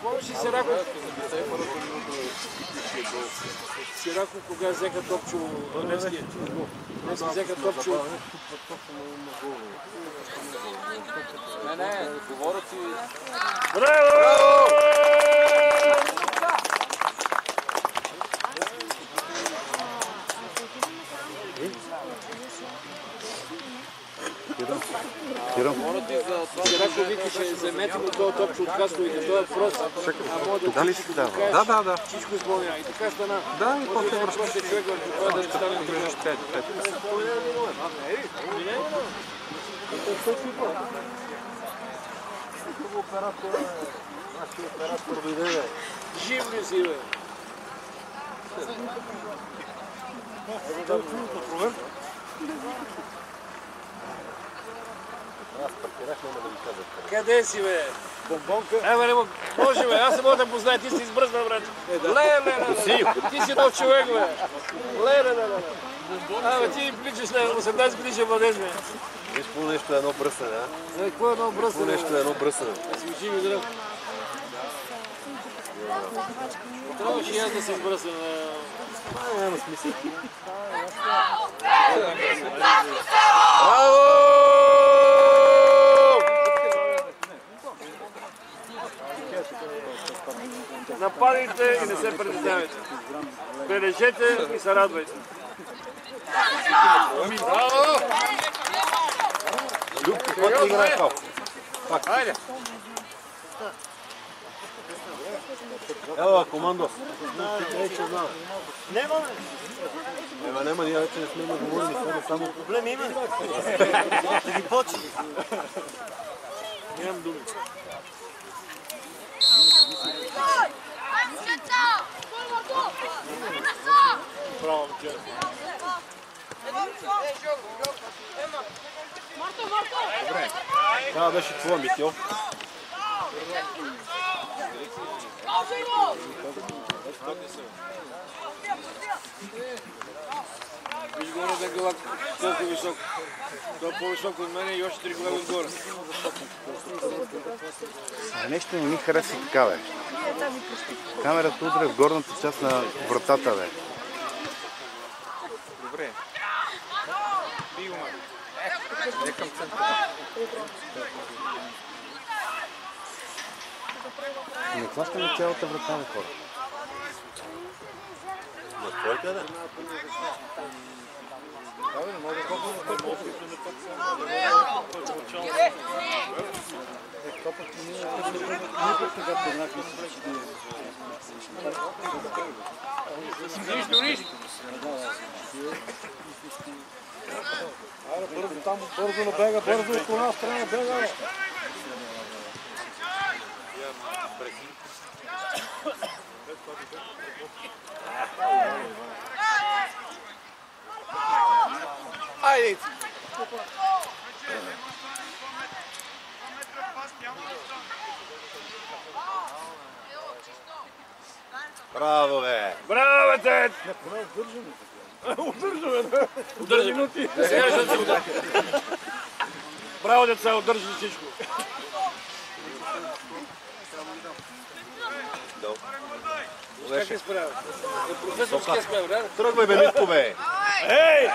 Помниш ли Сирако, кога взеха Топчо Левски? Левски взеха Топчо. Не, говоря ти... Браво! Сирако викаше, вземете му този Топчо от Кастро и да той е прост. Тога ли си дава? Да. Всичко изпълнява. И така стана. Да, и после връща човек върху това да стане на връщаш 5. Оператор дойде, бе. Жив ли си, бе? Аз паркирах, няма да ви кажа. Къде си, бе? Бомбонка. Не може, бе. Аз не мога да позная. Ти си избръзна, брат. Ле. Ти си нов човек, бе. Ле. Абе, ти приличаш на 18 годишен младеж, бе. Виж по нещо едно бръсане, а? Какво е едно По бръсане? нещо едно бръсане. Да си учи ми здрав. Трябваше и аз да се избръсна на... Няма смисъл. Браво! Нападайте и не се притеснявайте. Бележете и се радвайте. Браво! Люб, какво ти играе пал? Пак. Хайде! Ела, командос. Няма, ние вече не сме наговорили, само проблем има. Да ги почи. Нямам думи. Браво, момче. Добре. Това беше твоя, Митьо. Виж горе да глава колко висок. Той е по-висок от мене и още 3 глави отгоре. Нещо не ми хареса така, бе. Камерата удря в горната част на вратата, бе. Добре. Би го май. Не към центъра. Не хващаме цялата врата на хора. Настройте, да? Бързо набега, бързо от една страна бега. Айде! Браво, бе! Браво, бе! Удържи минути. Сега ще се удържи. Браво, деца, удържи всичко. Как е справя? Професорски е справя, да? Тръгвай, бе, Митко, бе! Ей!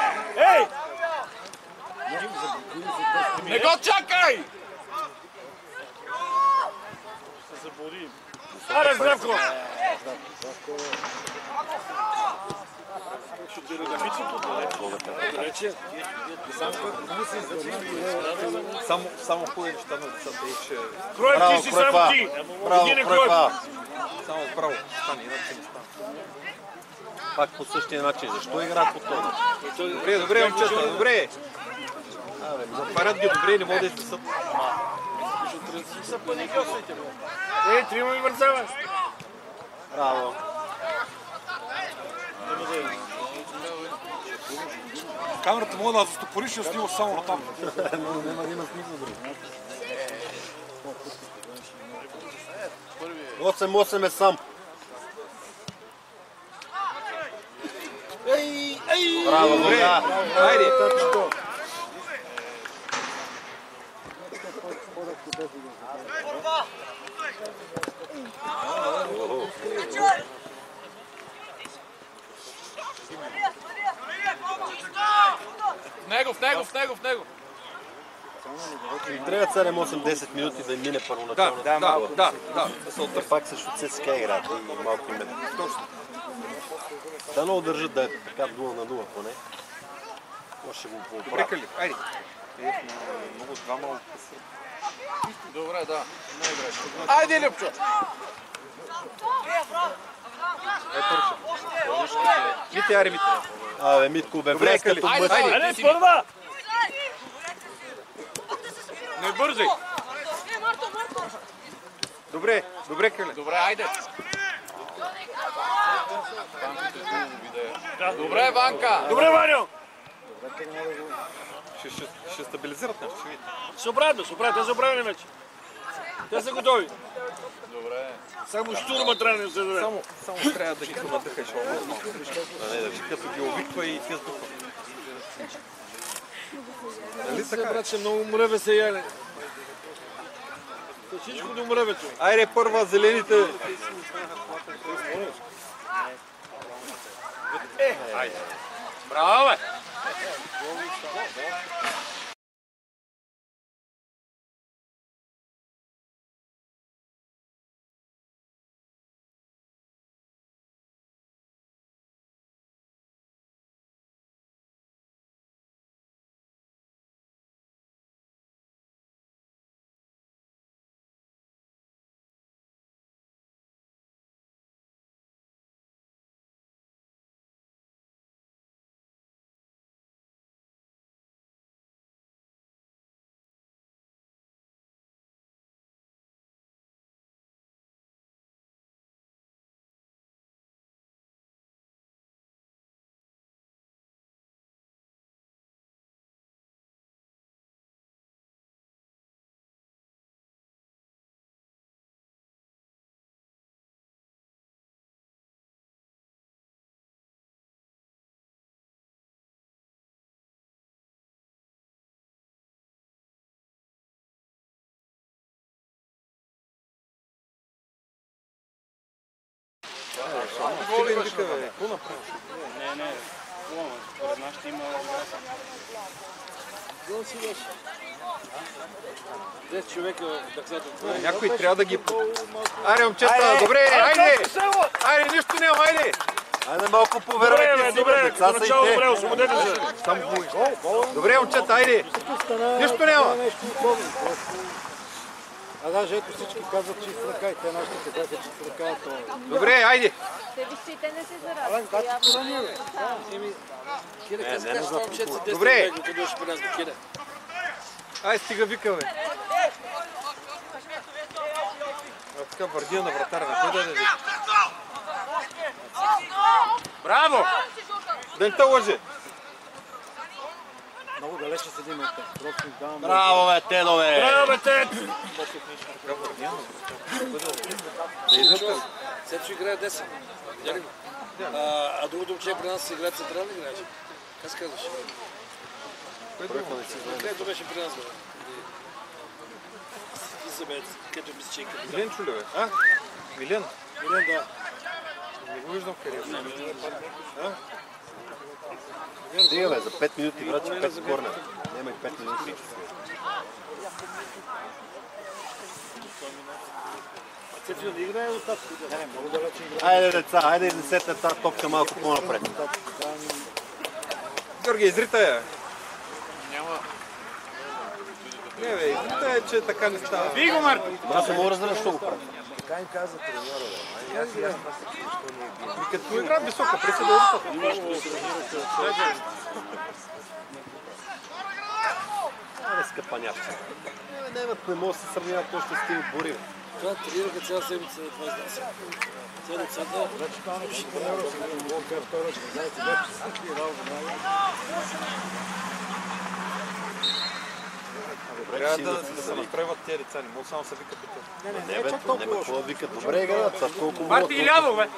Не го чакай! Се заблуди. Аре, Здравко! Само хубави неща на децата и че... Кроев, ти си само ти! Браво, Кроев! Само право стане, иначе не стане. Пак по същия начин. Защо играят по този начин? Добре, момчета, добре! Запарят ги добре, не могат да изписат. Ей, трима ми вързава! Браво! Камерата мога да застопориш и снимаш само на там. Няма да има смисъл, друг. 8-8 е сам. Браво, Лука! Хайде! в него. И трябва 7-8-10 минути да мине първоначално. Да. Пак също ЦСКА играят и малко им е. Точно. Да много държат да е така 0-0 поне. Може ще го поправят. Добре, Кали, айде. Много двама къса. Добре, да. Айде, Любчо! Мите, аре, Мите. Абе, Митко, бе, влез като мъж. Айде, първа! Не бързай! Добре, Кали. Добре, айде. Добре, Ванка! Добре, Ваньо! Ще стабилизират нещо, ще видите. Те са оправени вече. Те са готови. Добре. Само штурма трябва да се даде. Само трябва да ги надъхаш. А не, да ви Като ги увиква и те сдухва. Нали Сега, така? братче, много мръве се яли. Всичко до мръвето. Айде, първа зелените. Айде. Браво, бе! Стига им вика, бе. Какво направиш? Не. Според нас ще има игра. 10 човека в таксата. Някой трябва да ги... Айде, момчета, добре, айде! Айде, нищо няма, айде! Айде малко повярвайте си, Добре, деца са и начало те. добре, освободете се. Добре, момчета, айде! Нищо няма! А даже ето всички казват чист ръка и те нашите казват чист ръка. Добре, айде! Те вижте, те не се зарадват. Добре! Ай, стига вика, бе! Така върдия на вратаря, кой да даде? Браво! Да не те лъжи! Много далече седим от те. Браво, бе, Тедо, бе! Браво, бе, Тед! Сечо играе 10. А другото момче при нас се играе централни играчи. Как се казваш? Където беше при нас, бе? Ти се бе, където мисля, че е капитан. Милен чу ли, бе? А? Милен? Милен, да. Не го виждам къде. Стига, бе, за 5 минути, врачи 5 корнера. Няма и 5 минути. Сечо да играе от тази. Много далече игра. Айде, деца, айде изнесете тази топка малко по-напред. Георги, изрита я. Няма. Не, бе, изрита е, че така не става. Бий го, Марко! Аз не мога да разбера, защо го прави. Така им каза треньора, бе. И като игра висока, преси да урупата. Не, скъпанявче. Не мога да се сравняват точно с тия отбори. Това тренираха цяла седмица на това издание. Цяла децата. Значи това наши треньора си го мога да втора, че знаете, вече са такива работа. Трябва да се направят тези деца, не мога само се вика пета. Не, бе, няма какво да викат. Добре играят, са колко могат. Марти Иляво, бе!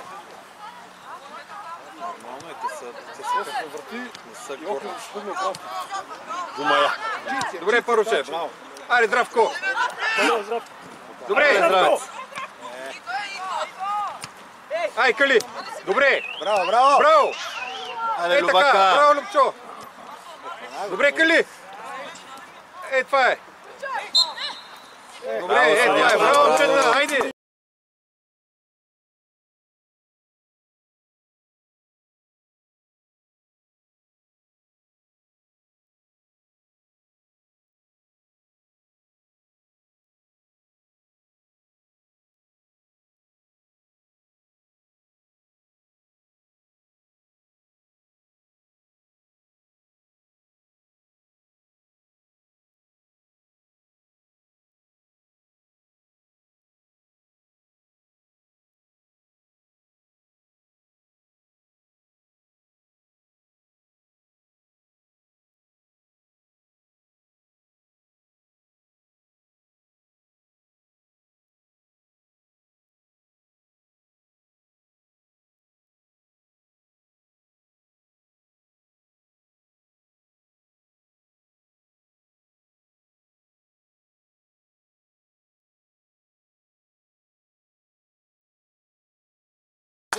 Нормално е, те са като врати, не са горни. Гумая. Добре, Паруше. Айде, Здравко. Добре, Здравец. Ай, Кали. Добре. Браво, браво. Браво. Айде, Ей така, Любака. браво, Любчо. Добре, Кали. Е, това е. Добре, е, това е. Браво, момчета, хайде.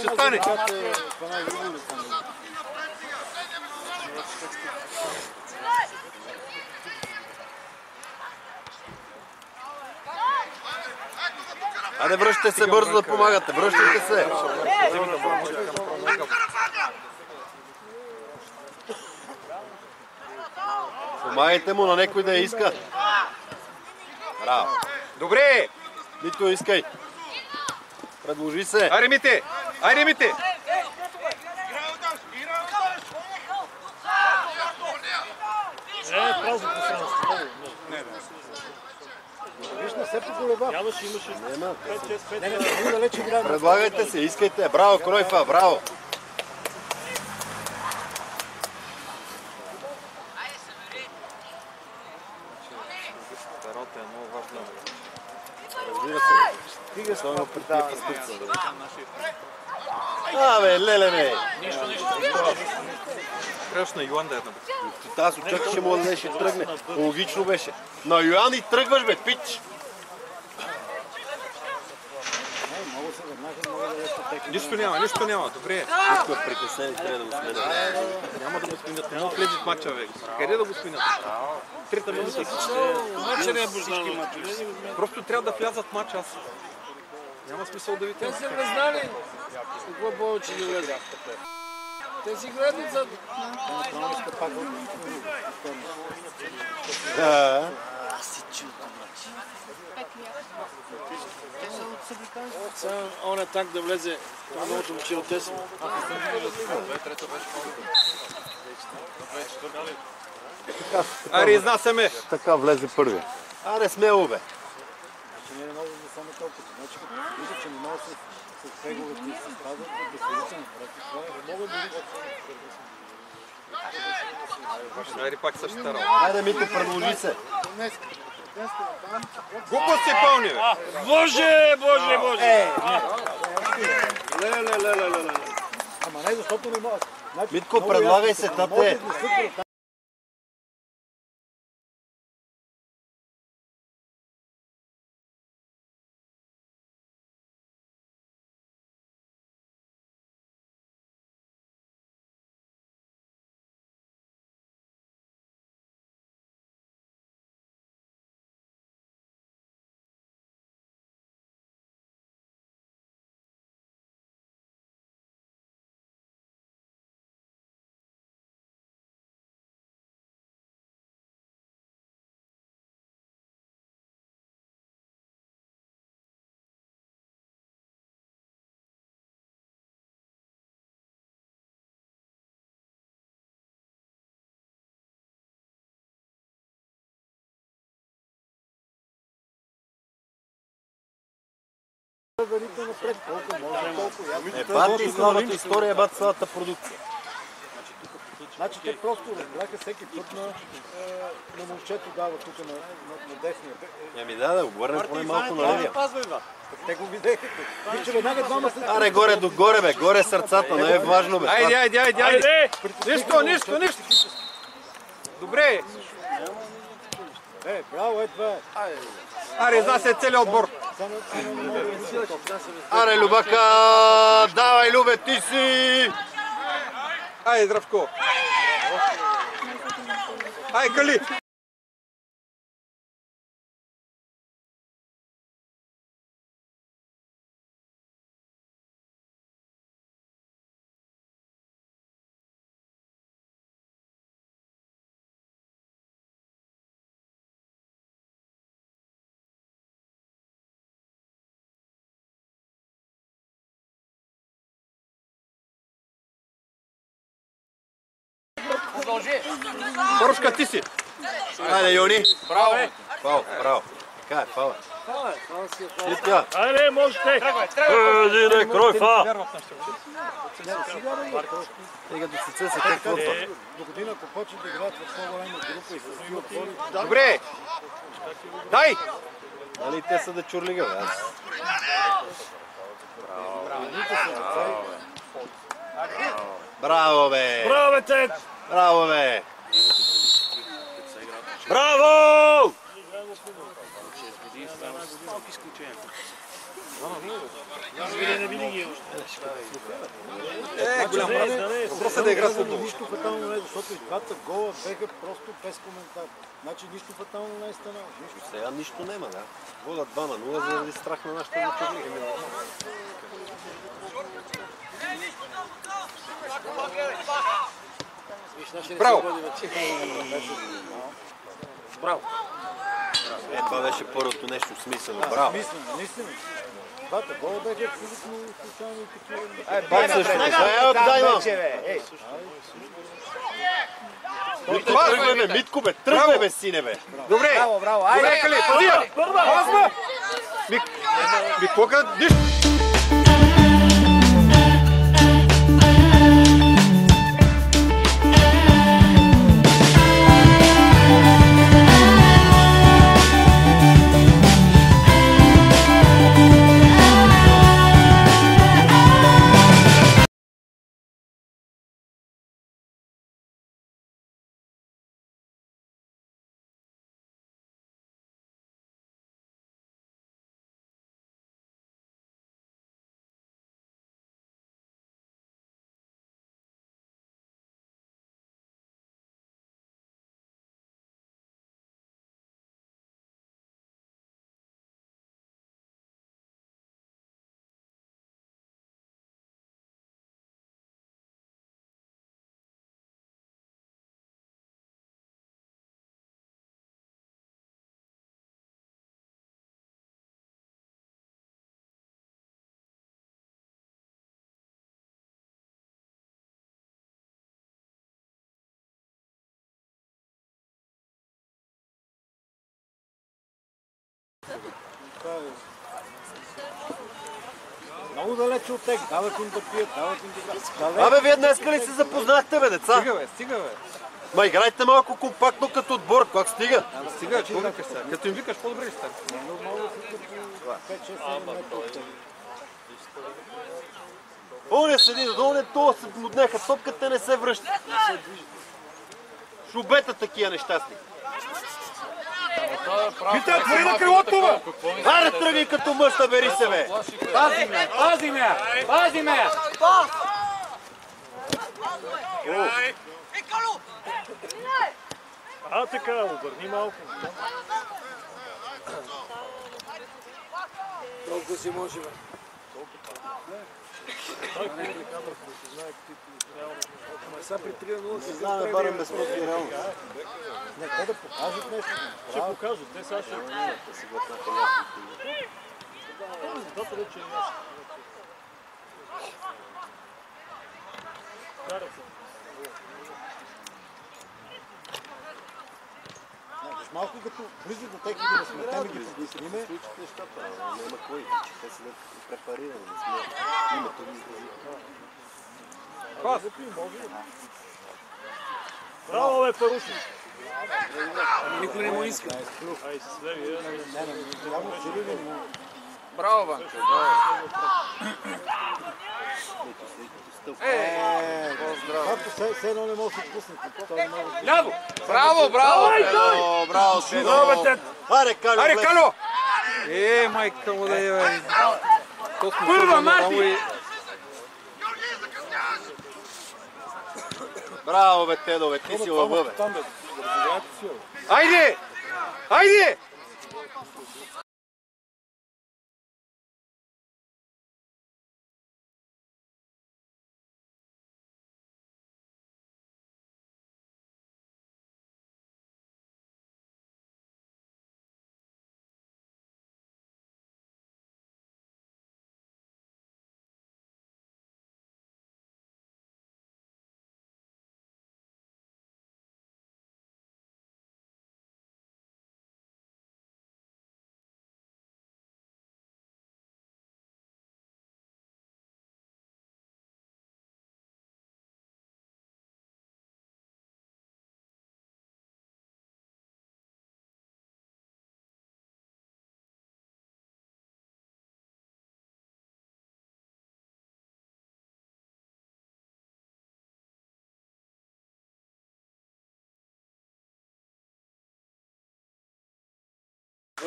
Ще стане. Айде, връщате се бързо да помагате, връщайте се. Помагайте му на някой да я иска. Браво. Добре. Мито, искай. Предложи се. Айде, Мите. Айде, Мите. Празно пространство. Виж, не се поколеба. Нямаше. Нема. Не, далече играем. Предлагайте се, искайте. Браво, Кройфа, браво. Старата е много важна. Разбира се. Стига с това предава стъпца. Абе, леле, бе. Трябваше на Йоан да е. Аз очакваше му да не ще тръгне. Логично беше. На Йоан и тръгваш, бе, пич. Нищо няма. Добре. Тук е притеснен, трябва да го сменя. Няма да го сменят. Много влезе в матча, бе. Къде да го сменят? Трета минута. Матча не е познал. Просто трябва да влязат в матча. Няма смисъл да ви Те са не знали. Какво повече да влезе? Те си гледат за... Само он е так да влезе. Това новото момче от Тесен. Аре, изнасяме. Така влезе първи. Аре, смело, бе. Не е много за само толкова. Значи, вижда, че не мога с беговете и с страдат, да се лицам. Не мога да Айде, пак същата работа. Айде, Мито, предложи се. Глупост си пълни, бе. Боже! Ле. Ама не, защото не мога. Митко, предлагай се, тате. Бати славата история, бати славата продукция. Значи те просто разбраха всеки път на момчето дава тук на десния. Ами да обърнем поне малко на левия. Те го видеха. Вижте, веднага двама след... Аре, горе до горе, бе, горе сърцата, не е важно, бе. Айде. Нищо. Добре. Браво, това е. Аре, изнася целият отбор. Аре, Любака, давай, Любе, ти си! Айде, Здравко. Ай, Кали. продължи. Порушка, ти си. Айде, Йони. Браво. Фал, браво. Така е, фала. Титя. Айде, можете! Един крой, фал. Тега да се цеса какво до година, ако почнат да играят в по-голяма група и с други отбори, Добре. Дай! Нали те са да чурлига, бе? Браво, бе! Браво, бе, Тет! Браво, бе! Браво! голям въпрос е да игра с нищо фатално не е, защото и двата гола беха просто без коментар. Значи нищо фатално не е станало. Сега нищо няма, да. Водят 2-0 заради страх на нашата вечерлига. Браво. Браво! Това беше първото нещо смислено. Браво! Смислено, наистина. Двата гола беха абсолютно случайни такива. Пак също. Дай имам! Тръгвай, бе, Митко, бе! Тръгвай, бе, сине, бе! Добре. Браво. Айде, Кали, пазия. Пазма. Микока, нищо! Много далече от тях, дават им да пият, дават им да... Абе, вие днес ли се запознахте, бе, деца? Стига, бе. Ма играйте малко компактно като отбор, как стига? Стига, какво викаш сега? Като им викаш, по-добре ли стане? Нормално са като 5-6 метра от тях. Оня седи надолу, то се отнеха топката, не се връща. Шубета такива нещастни. Вите, отвори на крилото, бе! Аре, тръгай като мъж, бери се, бе! Пази ме! А, така, обърни малко. Толкова си може, бе. Сега при 3-0 се Знаме, барем безплатни реално. Не, те да покажат нещо. ще покажат. Те сега ще... Резултатът вече е ясен. Карат се. Малко като близо до тех и да сметаме ги поднесиме. Случат нещата, няма кой, че те са препарирани, не сме. Името ги излези. Браво, бе, Парушин! Никой не му иска. Ай, се слеви, Браво, Ванчо. Както все едно не може да се отпуснете. Ляво! Браво! Браво, Сидо! Аре, Калю! Аре, Калю! Майка му да е, бе. Първа, Марти! Браво, бе, Тедо, бе, ти си лъва, бе. Айде! Айде!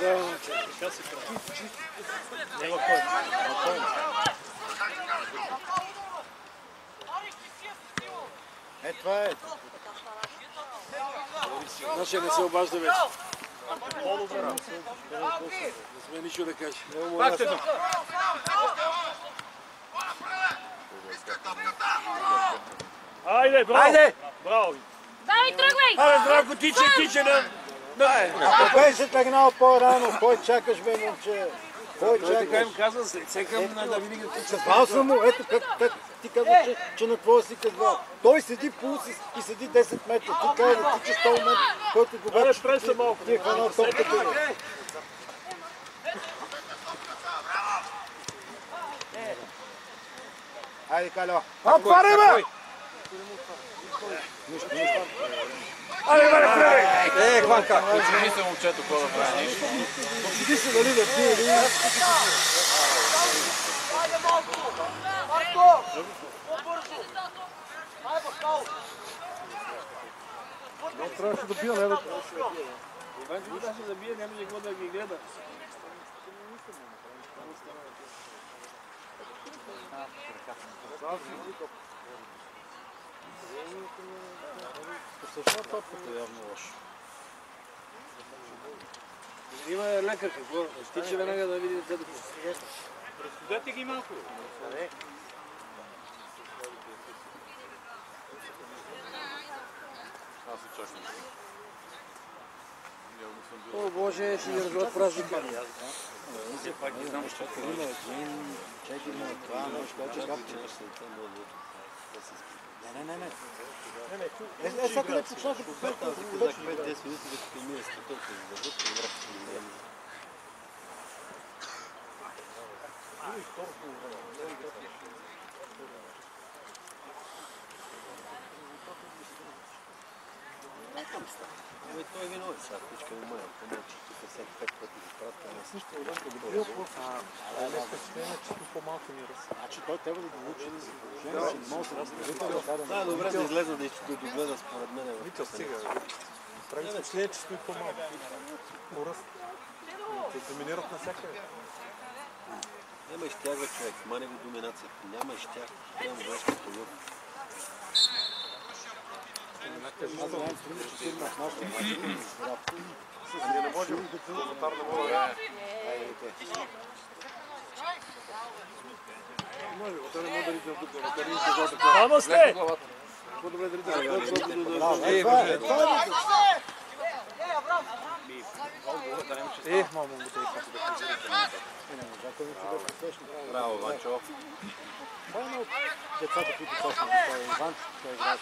Браво, така се прави. Няма кой. Това е. Нашия не се обажда вече. Не сме нищо да кажем. Пак те. Айде, браво! Айде! Браво! Давай, тръгвай! Абе, здравко, тиче, да! Ако беше тръгнал по-рано, кой чакаш, бе, момче? Кой Той така чакаш? им казва, секам да види какво се Съзвал съм му, ето как ти казваш, че на твоя си казвал. Той седи полус и седи 10 метра. Ти казва да тичаш 100 метра, който когато ти е хванал топката. Айде, Калю. Отваря, бе! Айде, бе, Хванка, очуди се момчето, какво да прави нищо. Очуди се дали да пие или... трябваше да бия, не бе. Иван, че трябваше да бие, нямаше какво да ги гледа. Защо топката е явно лошо? Има лекар, какво? Стича веднага да види децата. Разсудете ги малко. Аз очаквам. О, Боже, ще ги развиват празника. Все пак не знам, защото Има един, 4-2, нещо, че капче. Не. Е, сега къде почнаш да попълка? Казах 5-10 минути, докато ми е стъпъл, да дадат и врата си не е. Ами той е виновен сега, всичка му моя, помълчи, тук всеки 5 пъти ги пратка, не също е да го бъде. Значи той трябва да го учи да се положи. Да, добре да излезе да догледа според мен. Вител, стига. Прави впечатление, че стои по-малко. По-ръст. Те доминират навсякъде. Няма изтягва човек, мане го доминацията. Няма изтяг, трябва да бъдеш като лъв. Аз знам, че фирма в нашата Не можем. Лотар не мога да Може, това не може да ритне тук, да ритне главата. Вамос ли? По-добре да ритне. мамо, му Браво, Ванчо. Това е едно от децата, които почнат да става. Иван, той играе с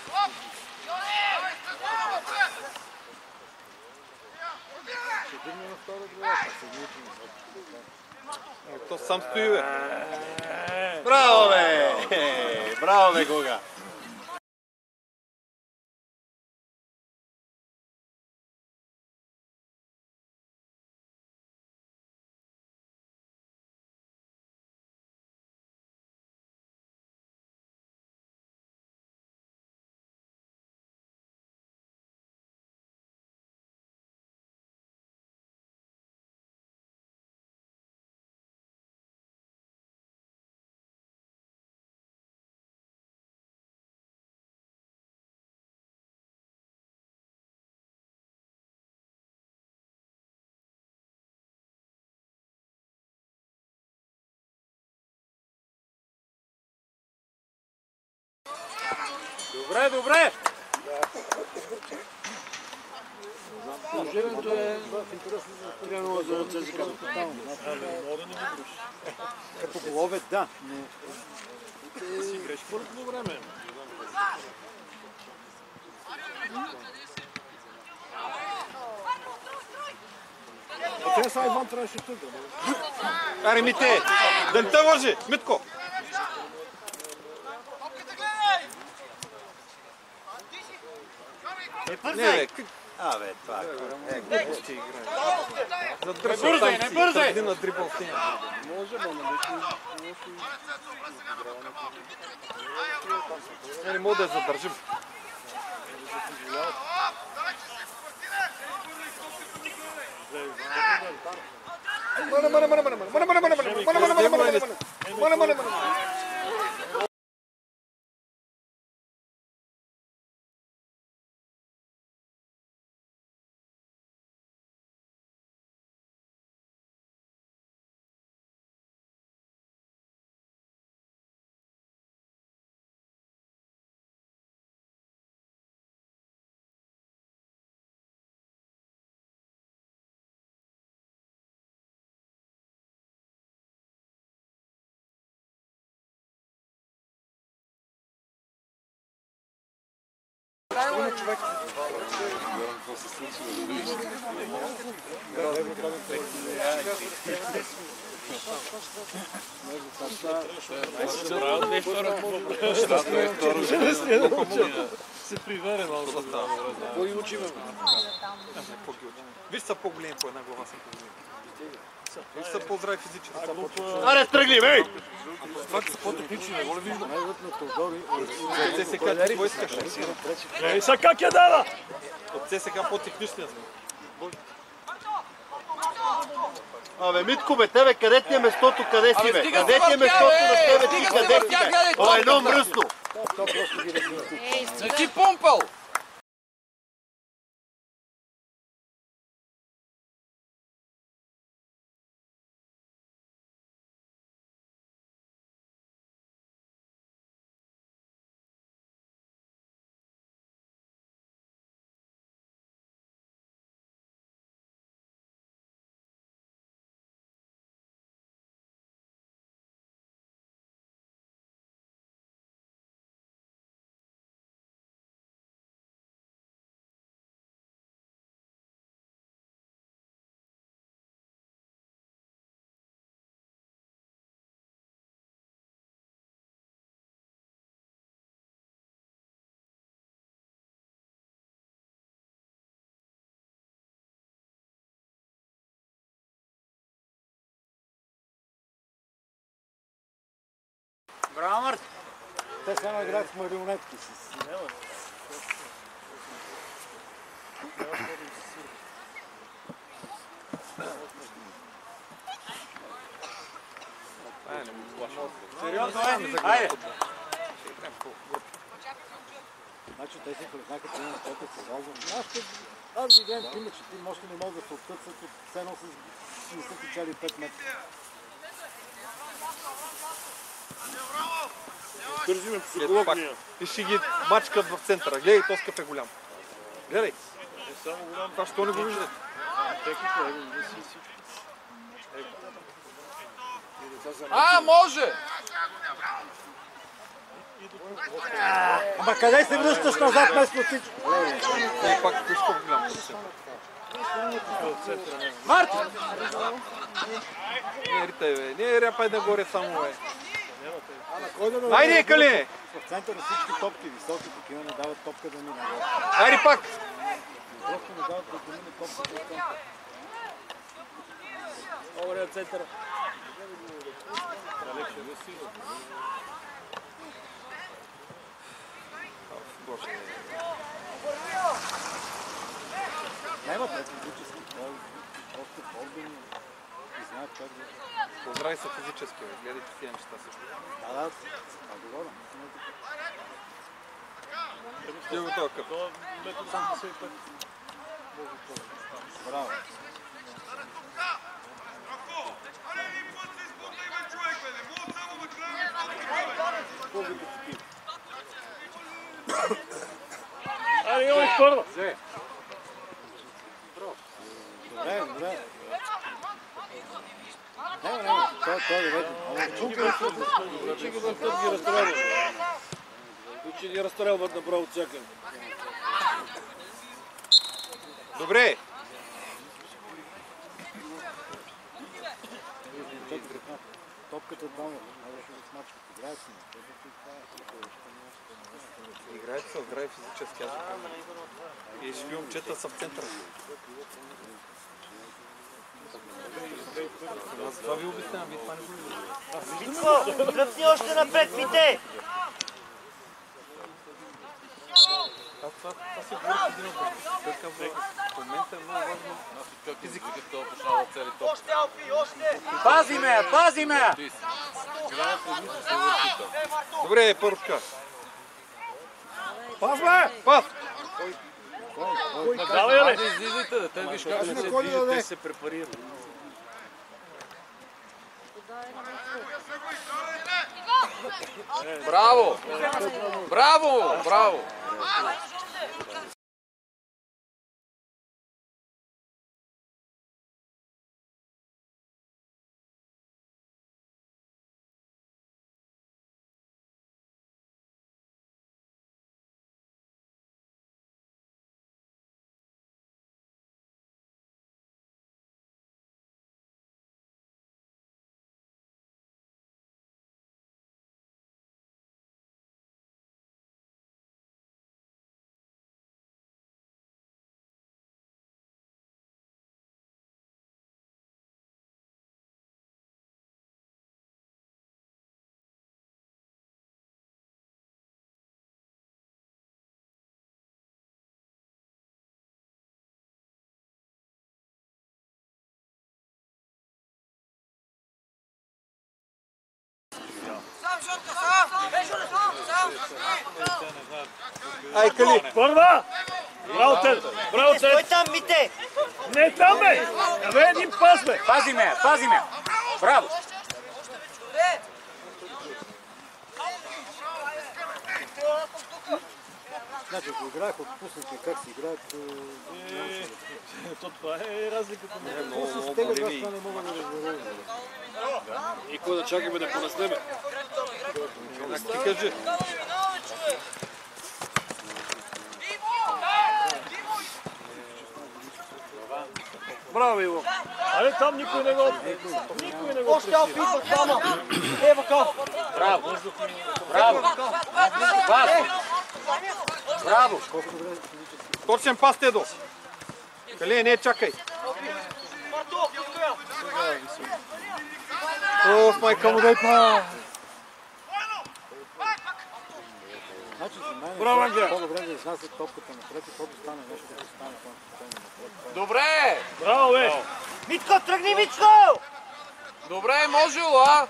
ще дигне на втора глава, се научи на То сам стои, бе. Браво, бе! Браво, бе, Гога! Добре! Положението е тренува за ЦСКА. Като го ловят, да, но... Първо време. Те са Иван трябваше тук. Аре, Мите! Да не те лъжи! Митко! Не, бе, Абе, това е. глупости играе. Задръжа там си, търди на дрибъл си. Не мога да я задържим. Се привари малко. Кой учиме? Виж са по-големи по една глава са по-големи. Виж са по-здрави физически. Аре, тръгни, бей! Това са по-технични, не го ли виждам? От ЦСКА ти кой искаш? Са как я дава? От ЦСКА по-технични сме. Абе, Митко, бе, тебе къде ти е местото, къде си, бе? Къде ти е местото на тебе, ти къде си, бе? О, едно мръсно! Не ти помпал! Браво, Марти! Те само играят с марионетки си. Сериозно, айде! Значи те си признаха, че имат петък с разум. Аз ги гледам тима, че ти може не могат да се оттъцат от все едно не са печали 5 метра. Държиме психология. И ще ги мачкат в центъра. Гледай, този къв е голям. Гледай. Това що не го виждате? Може! Ама къде се връщаш назад вместо всичко? И пак пушка в голям. Марти! Не ритай, бе. Не ряпай нагоре само, бе. Кой да ме Айде, Калине! В центъра всички топки, високи такива не дават топка да мине нагоре. Айде пак! Просто не дават да мине топка до центъра. Добре, от центъра. Няма физически, това е просто органи и знаят как да... Поздрави се физически, бе. Гледайте тия неща също. Да, това говоря. Ти го това къп. Браво. Айде, имаме първа. Добре, добре. Това е редно. Че ги бъдат ги разстрелват. Че ги разстрелват направо всякъде. Добре! Топката там е. Ще го смачкат. Играят си. Играете се, играе физически. И ще ви момчета са в центъра. Аз това ви обяснявам, вие това не го виждате. Митко, дръпни още напред, Мите! Това се говори в един от такъв в момента е много важно. Физика като почнава цели топ. Пази ме, пази ме! Добре, първка. Пас, бе! Пас! Давай, Да излизайте, те виж как се движат, те се препарират. Браво! Браво! Браво! Ай, Кали! Първа! Браво, Тед! Браво, Тед! Стой там, Мите! Не там, бе! Абе, един пас, бе! Пази ме, пази ме! Браво! Значи, ако играех отпуснати, как си играят... То това е разликата. С тега това не мога да разбера. И кой да чакаме да понеснеме? Ти кажи. Браво, Иво! Айде там никой не го... Никой не го пресира. Браво! Браво! Пас! Браво! Точен пас, Тедо. Кали, не чакай. Оф, майка му дай па. Значи за мен Браво, е Ангел! по-добре да изнасят топката напред и каквото стане нещо да стане. Добре! Браво, бе! Митко, тръгни, Митко! Добре, можело, а?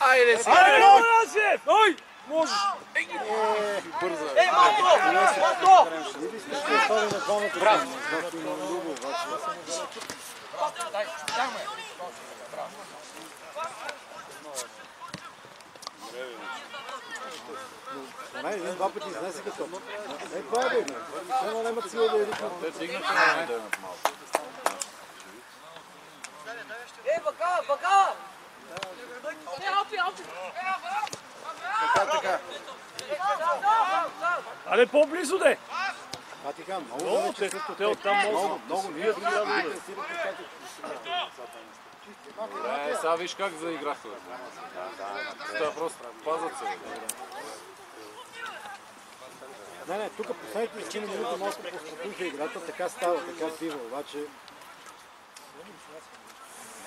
Айде си. Айде, Асев! Ой! Можеш! Ей, Мато! Мато! Или сте ще остави на двамата. Браво! Защото има много, обаче. Поне един-два пъти изнесеха топ. Ей, това е бе. Те нямат сила да я ритнат. Те дигнаха на момента имат малко. Ей, бака, бака! Але по-близо де! Това ти казвам, много Много, вече те оттам много. много ние трябва да пресират нещата. Сега виж как заиграха. Това просто пазят се. Не, тук последните 10 минути малко поспокойха играта, така става, така бива, обаче...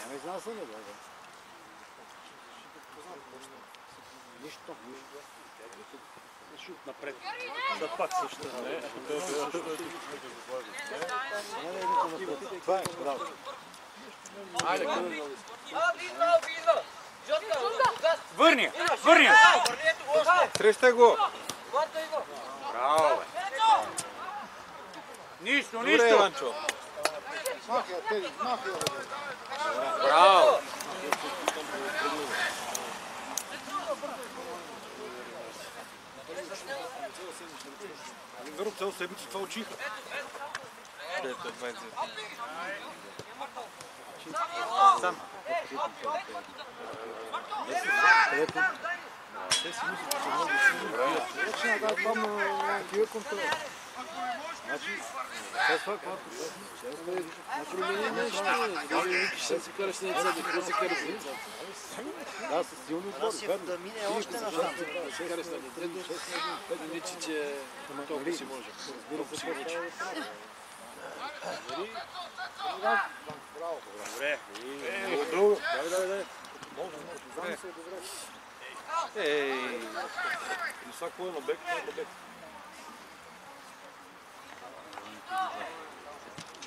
Няма изнасяне, бе. Нищо. Шут напред. Да пак също. Това е, браво. Айде, Върни! Върни! срещай го. Браво, бе! Нищо, Добре, нищо! Иванчо. Браво! Верно, цяло седмица това учиха. Сам. Те си мислят, че много силно. Вече надават вам на тия контрол. Значи, след това, когато промени нещо, ще си караш на деца, да си караш на деца. Да, със силно отбор. Да мине още на шанс. Ще караш на детето, не че толкова си може. Разбира се, повече. Добре. Друго. Дай. Знам се добре. Ей, сега кой е на бек, той е на бек.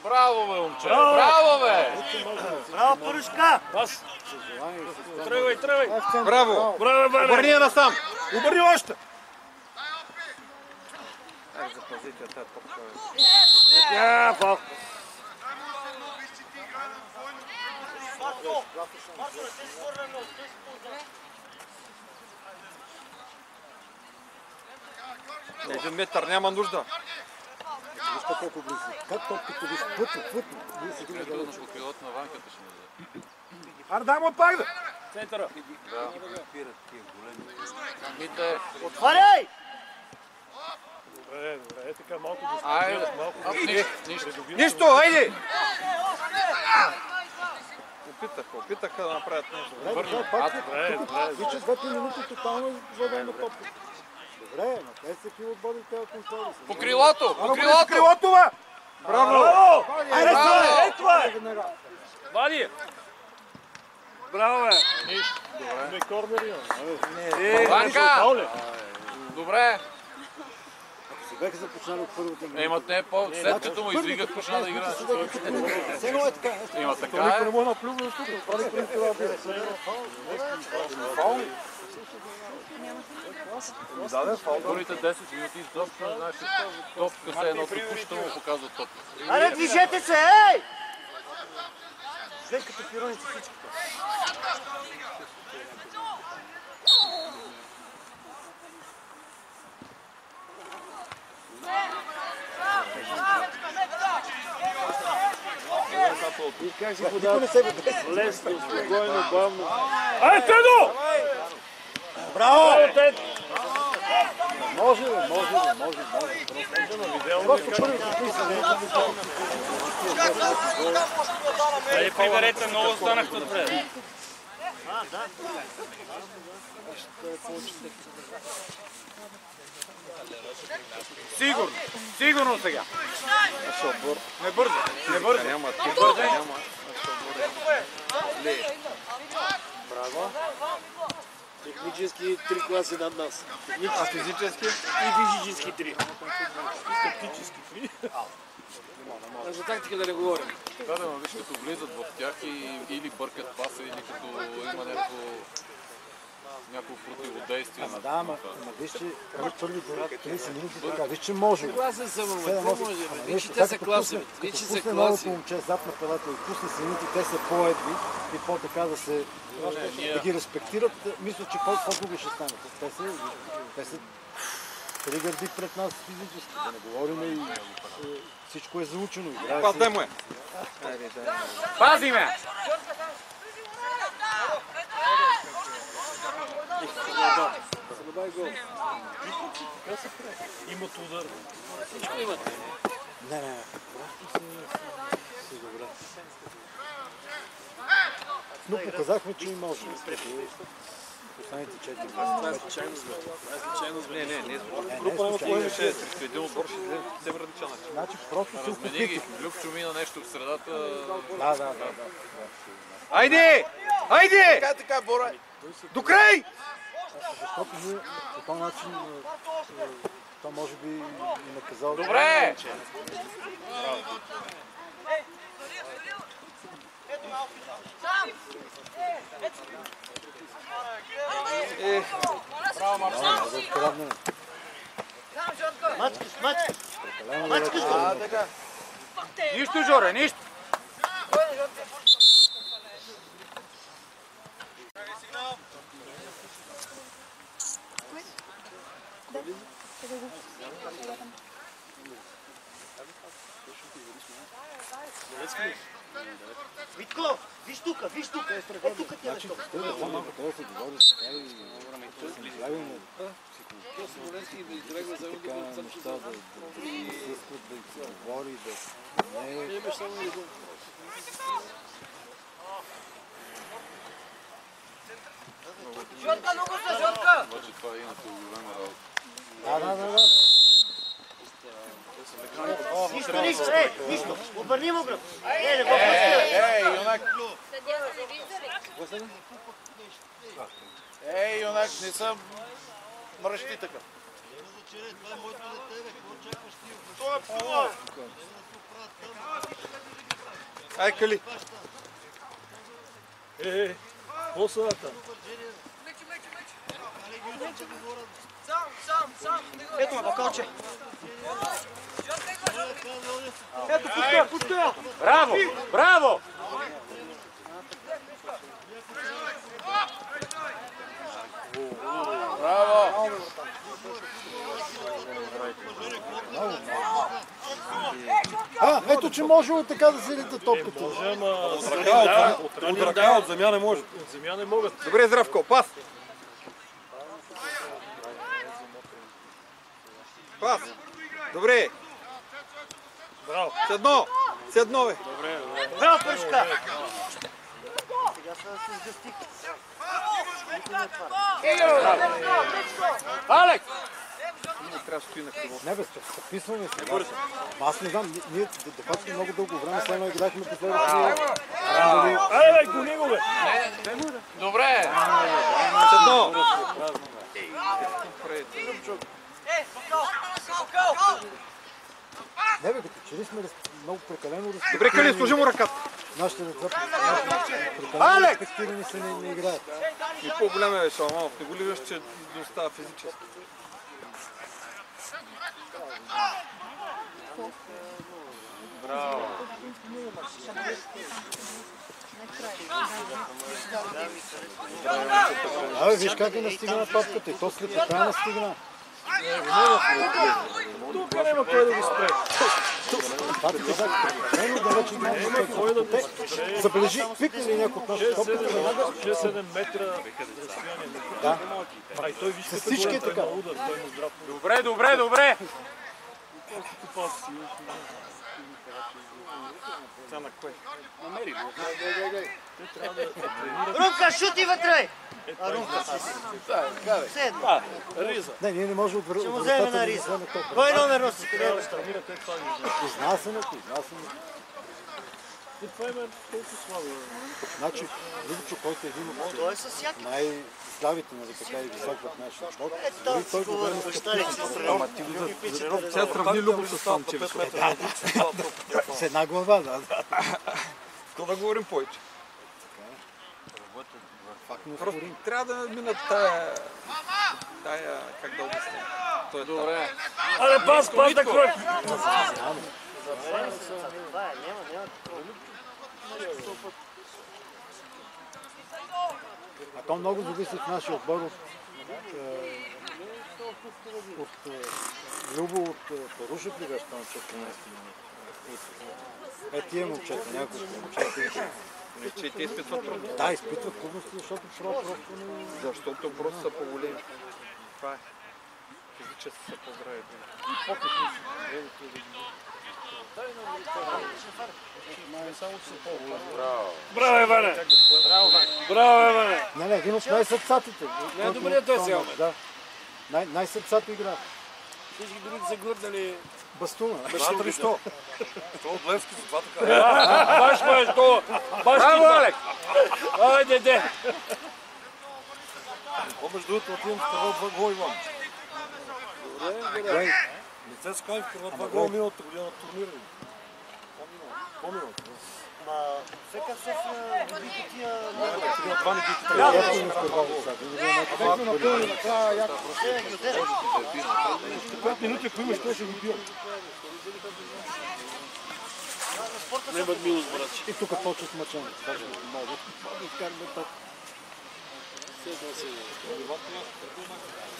Браво, бе, момче! Браво, бе! Браво, Порушка! Пас! Тръгвай, тръгвай! Браво! Браво, бе! Обърни я насам! Обърни още! Запазите тази топка. Фал! Един метър, няма нужда. Вижте колко близо. Как топката виж? Пътно. Ето на покрилото на ванката ще му даде. Аре, дай му пак да! Центъра! Мите! Отваряй! Добре, добре, така малко да Айде! Нищо! Нищо, хайде! Опитаха да направят нещо. Вече 2 минути тотално заведена топката. Добре, на къде се пил отбори тези контроли? По крилото! По Крилото, крилото! бе! Браво! Айде, това е! Вади! Браво, бе! Нищо. Добре. Корнери, Ванка! Добре! Се бяха започнали от първата минута. Имат не по... След като му издигат, почна да играе. Все е така. Има така е. Не мога да наплюваш тук. Прави преди това бе. Фаул? Да, фаул. Първите 10 минути изобщо, знаеш, топка се едно току-що му показва топка. Айде, движете се, ей! След като пироните всичките. И как си подава? лесно, спокойно, бавно. Ай, Тедо! Браво! Може. Ай, приберете, много останахте отпред. Сигурно сега. Не бърза. Няма. Браво. Технически 3 класи над нас. А физически? И физически 3. И тактически 3. А за тактика да не говорим. Да, но виж като влизат в тях и или бъркат паса, или като има някакво противодействие. Ама виж, че първите 30 минути така, виж, че може. Класен съм, ама какво може? Виж, че те са класови. Виж, че са новото класови. момче зад на педата и пусне сините, те са по-едви и по-така да се да ги респектират. Мисля, че по-друго ще стане. Те са три гърди пред нас физически. Да не говорим и всичко е заучено. Паде му е. Пази ме! Имат удар. Всичко имат. Не. Но показахме, че и може. Останете 4. Това е случайно сме. Не. Група на поемеше срещу един отбор, ще излезе съвсем различен начин. Значи просто се Размени ги, опитих. Любчо мина нещо в средата. Да. Айде! Така, Бора! До край! Защото ние по този начин това може би ни наказал. Добре! За откраднане. Мачкаш! Така. Нищо, Жоре, нищо! Витко, виж тук! Е, тук ти е нещо. Това малко трябва да се говори така и правилно така неща да присъстват, да се говори, да не... Жотка, много се, Жотка! Обаче това е ината голема работа. Да. Нищо, нищо! Обърни му гръб! Не го пусти! Юнак! Съдя се вижда ли? Юнак, не съм мръщи така. Ай, Кали! Посадата. Ето ме, бакалче. Ето, пускай! Браво! Браво! Браво! Ето, че може така да седите топката. Може, ама... От ръка, от земя не може. От земя не могат. Добре, Здравко, пас! Пас! Добре! Браво! С едно, бе! Браво, Пършка! Сега са да се сгъстих. Алекс! Не трябва да стои на крило. Не бе, записваме се. Аз не знам, ние дефакто много дълго време след едно играхме последното. Ай, гони го, бе! Добре! С едно! Не бе, като че ли сме много прекалено Добре, Кали, служи му ръката. Нашите деца прекалено респектирани се не играят. И по-голям е Шаламанов. Не го ли виж, че достава физически? Браво! Абе, виж как е настигна топката и то след така настигна. Тук няма кой да го спре. Това ти казах, прекалено далече Няма кой да го спре. забележи, пикне ли някой от нашата топката веднага? 6-7 метра разстояние. Да. Ай, той виж С всички е така. удар, той му здрав. Добре, добре, добре! Това на кое? Намери го. Румка, шути вътре! А Румка си. Седно. Риза. Не, ние не можем от Ще му вземе на Риза. Кой номер носи? Къде е баща? Изнасянето. И това има толкова слабо. Значи, Любчо, който е един от Той е със всяки. най-славите, нали така и висок в нашия спорт. Ето там си говорим, баща ли си? Сега сравни Любов с Станчев. С една глава, да. Какво да говорим повече? Факт не Просто спорим. трябва да минат тая, как да обясня. Той е добре. Аре, пас да крой! Това е, няма. А то много зависи от нашия отбор, от Любо, от Парушев ли беше там, че тия момчета, няколко момчета. Че и те изпитват трудно. Да, изпитват трудности, защото просто не... Защото просто са по-големи. Това е. Физически са по-здрави. Браво, Иване! Браво, Иване! Не, един от най-сърцатите. Най-добрият той сега, бе. Да. Най-сърцата игра. Всички другите са гърдали. Бастуна. Бастуна. Що? Що от Левски за това така? Баш ме, що? Браво, Алек! Айде, де! Помеш другото отивам в Кърва 2 гола, Иван. Добре. Лице с Каин в Кърва 2 гола миналата година на турнира. Поминал. Ма, Фека София не би тия... Това не ги Ясно ми в Кървало сега. Ето на пълни накрая яко. 5 минути, ако имаш, той ще го бил. Немат милост, братче. И тук почват мъчени. Това ще много. Изкараме топ.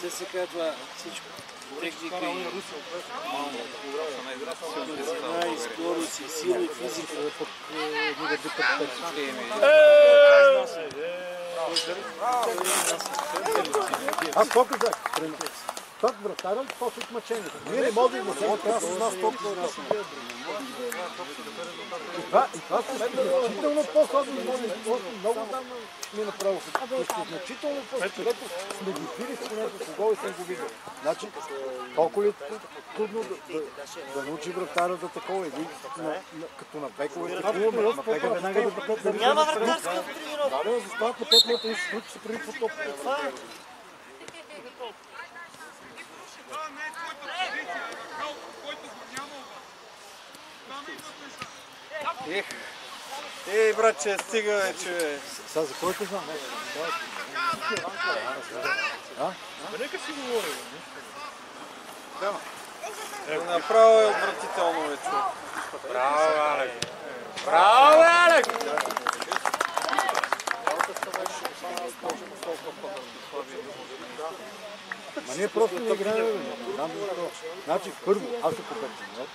Се се казва всичко. Техника и скорост и сила и физика. Аз то казах. Ток вратаря, почват мъчени. Ние не можем да се Аз с нас толкова И това са значително по-слабо. Много давно ми направо. Значително по-слабо. Където сме ги пили с понето с гол и съм го видел. Значи, толкова ли трудно да научи вратаря да такова или като на бекове. На бека веднага да Няма вратарска тренировка. да, застават на 5 метра и се случи се преди по топ. Това е. Ей, братче, стига вече. Сега за който знам? Нека си говори. Направо е отвратително вече. Браво, Алек! Браво, Алек! Ма ние просто не играем, бе. Не знам защо. Значи, първо, аз се побърчам.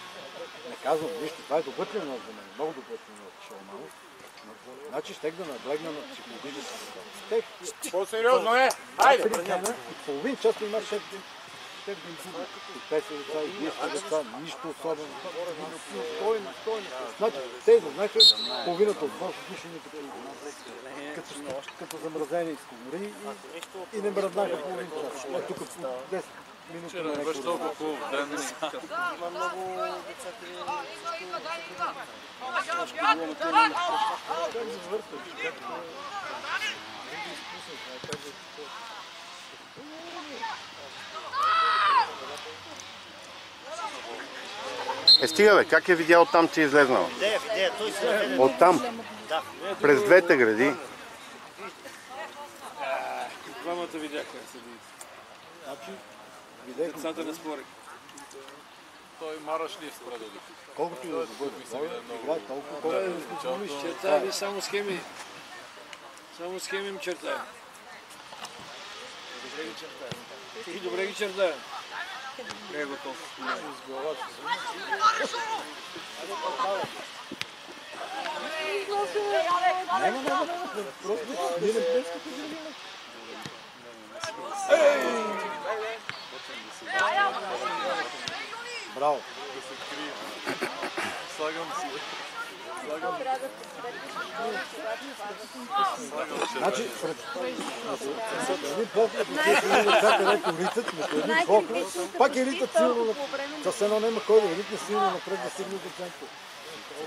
Не казвам нищо. Това е добър треньор за мен. Много добър треньор. Шалманов. Значи, щех да наблегна на психологическата. Щех. По-сериозно е! Хайде! Половин час има шеф да им губи. И 50 деца, и 200 деца, нищо особено. Стойно. Значи, те знаеха половината от вас душени като замразени комари и не мръднаха половин час. Тук 10 минути. Вчера не беше толкова хубаво. Стига бе, как е видял там, че е излезнал? Видея, той се наведе. От там? Да. През двете гради? Двамата видяха съдиите. Значи, видях, Децата не спорих. Той мараш ли спра да колкото и да бъде, играе толкова, колкото Черта ви само схеми. Само схеми им чертая. И добре ги чертая. Не е готов. С главата. Браво. Слагам си. Значи, един поглед от тези децата, където ритат, един поглед, пак е ритат силно, с едно няма кой да ритне силно напред да стигне до център.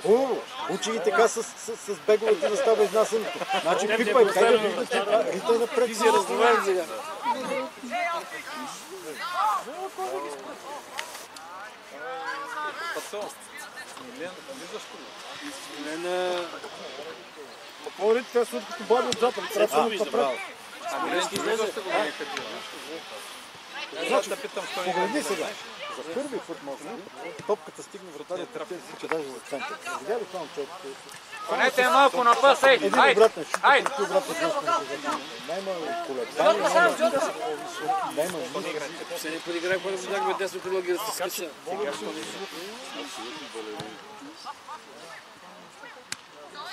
Хубаво, учи ги така с беговете да става изнасянето. Значи, пипай, как да ритай напред. Ти си разговарям сега. Пацан, Милен, виждаш ли? Милена... По-рите, те са като баби отзад, трябва да се напред. Милен, ти виждаш ли го не ходил? Аз да питам, що Погледни сега. За първи път може топката стигне вратаря, че даже за център. Видя ли това момчето? Конете малко на пас, ей! Един обратен шут, един обратен шут. Няма колебания, няма Се не подиграй, когато видяхме десно крило ги да се скача.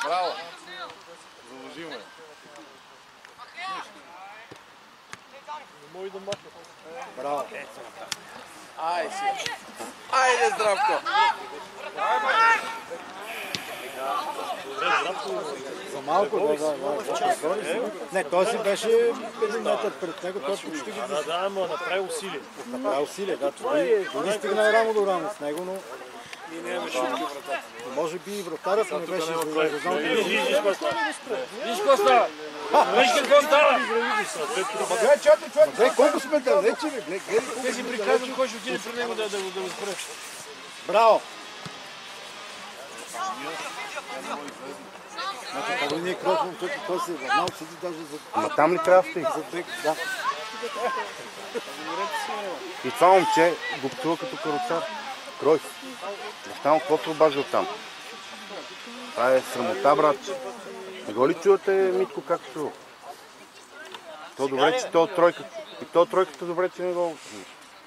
Браво! Заложи ме. Браво. Айде, Здравко! За малко, да. Не, той си беше един метър пред него, той почти го вижда. Да, но направи усилие. Направи усилие, да. Дори стигна рамо до рамо с него, но... Може би и вратарят не беше изразал. Виж какво става! Виж какво става! Гледай колко сме далече, бе. Те си приказват, кой ще отиде при него да го спре. Браво! Значи, това не е крохвам, защото той се е върнал, седи даже за... Ама там ли трябва да стои? За бек, да. И това момче го пътува като каруцар. Кройс. Там каквото обажда от там. Това е срамота, брат. Не го ли чувате, Митко, как чува? То добре, че то тройка. И то тройката добре, че не го...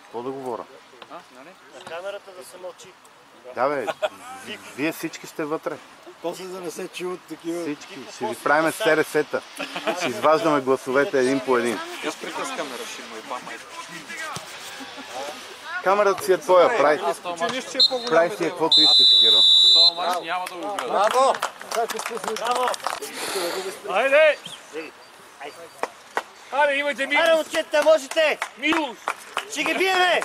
Какво да говоря? На камерата да се мълчи. Да, бе. Вие всички сте вътре. После да не се чуват такива... Всички. Ще ви правим СРС-та. Ще изваждаме гласовете един по един. Аз притискаме, решимо и памай. Камерата си е твоя, прави. Прави си е каквото искаш, Киро. Това мач няма да го гледа. Браво! Браво! Айде! Аре, имайте милост! Аре, момчета, можете! Милост! Ще ги биеме!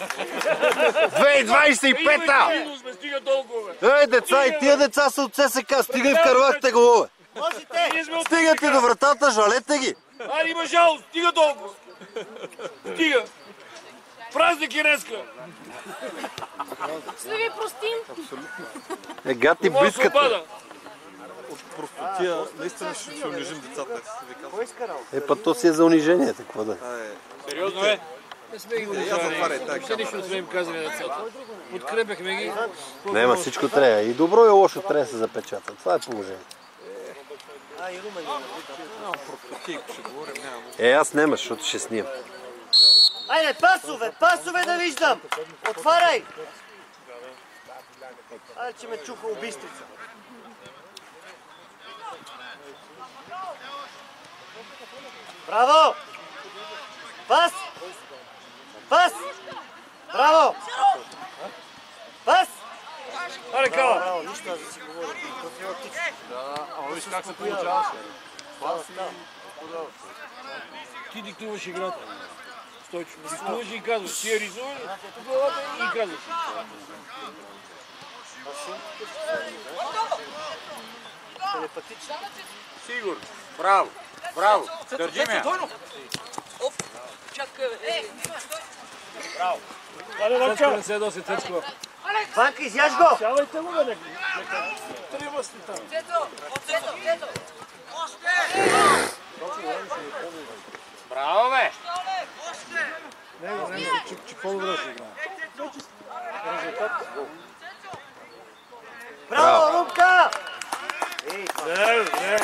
2025-та! Милост, ме стига толкова! Ей, деца, и тия деца са от ССК, стигай вкарвахте го, бе. Можете! Ние сме от... Стигате до вратата, жалете ги. Аре, има жалост! Стига толкова! Стига! Празник е днеска! Ще ви простим. Гати Моя близката. свобода! Тия наистина ще унижим децата, как се ви Кой изкарал? Път то си е за унижение, какво да. Сериозно е? Не сме ги Я затваряй унижали. тази Все нищо сме им казали на децата. Подкрепяхме ги. Няма, всичко трябва. И добро и лошо трябва да се запечата. Това е положение. И Румен. ще говорим, няма. Аз няма, защото ще снимам. Айде, пасове да виждам! Отваряй! Айде, че ме чуха убийствица. Браво! Пас! Пас! Браво! Пас! Аре, Кала! Браво, нищо аз да си говоря. Профилактично. Ама виж как се получаваше. Ти диктуваш играта. Стойчо. Диктуваш и казваш. Ти я рисуваш в главата и казваш. Телепатично. Сигурно. Браво. Браво. Държи ме. Цецко не се носи, Цецко. Ванка, изяж го! Сявайте го, бе, нека. Трима сте там. Браво, бе. Че по-добре ще играе. Браво, Румка! Не.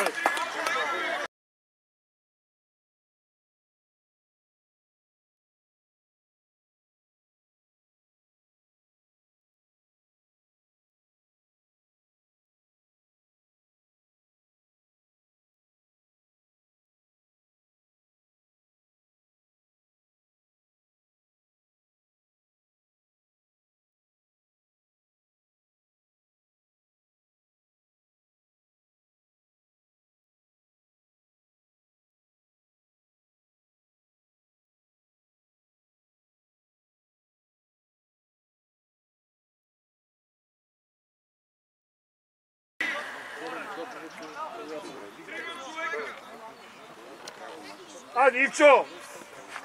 Ивчо!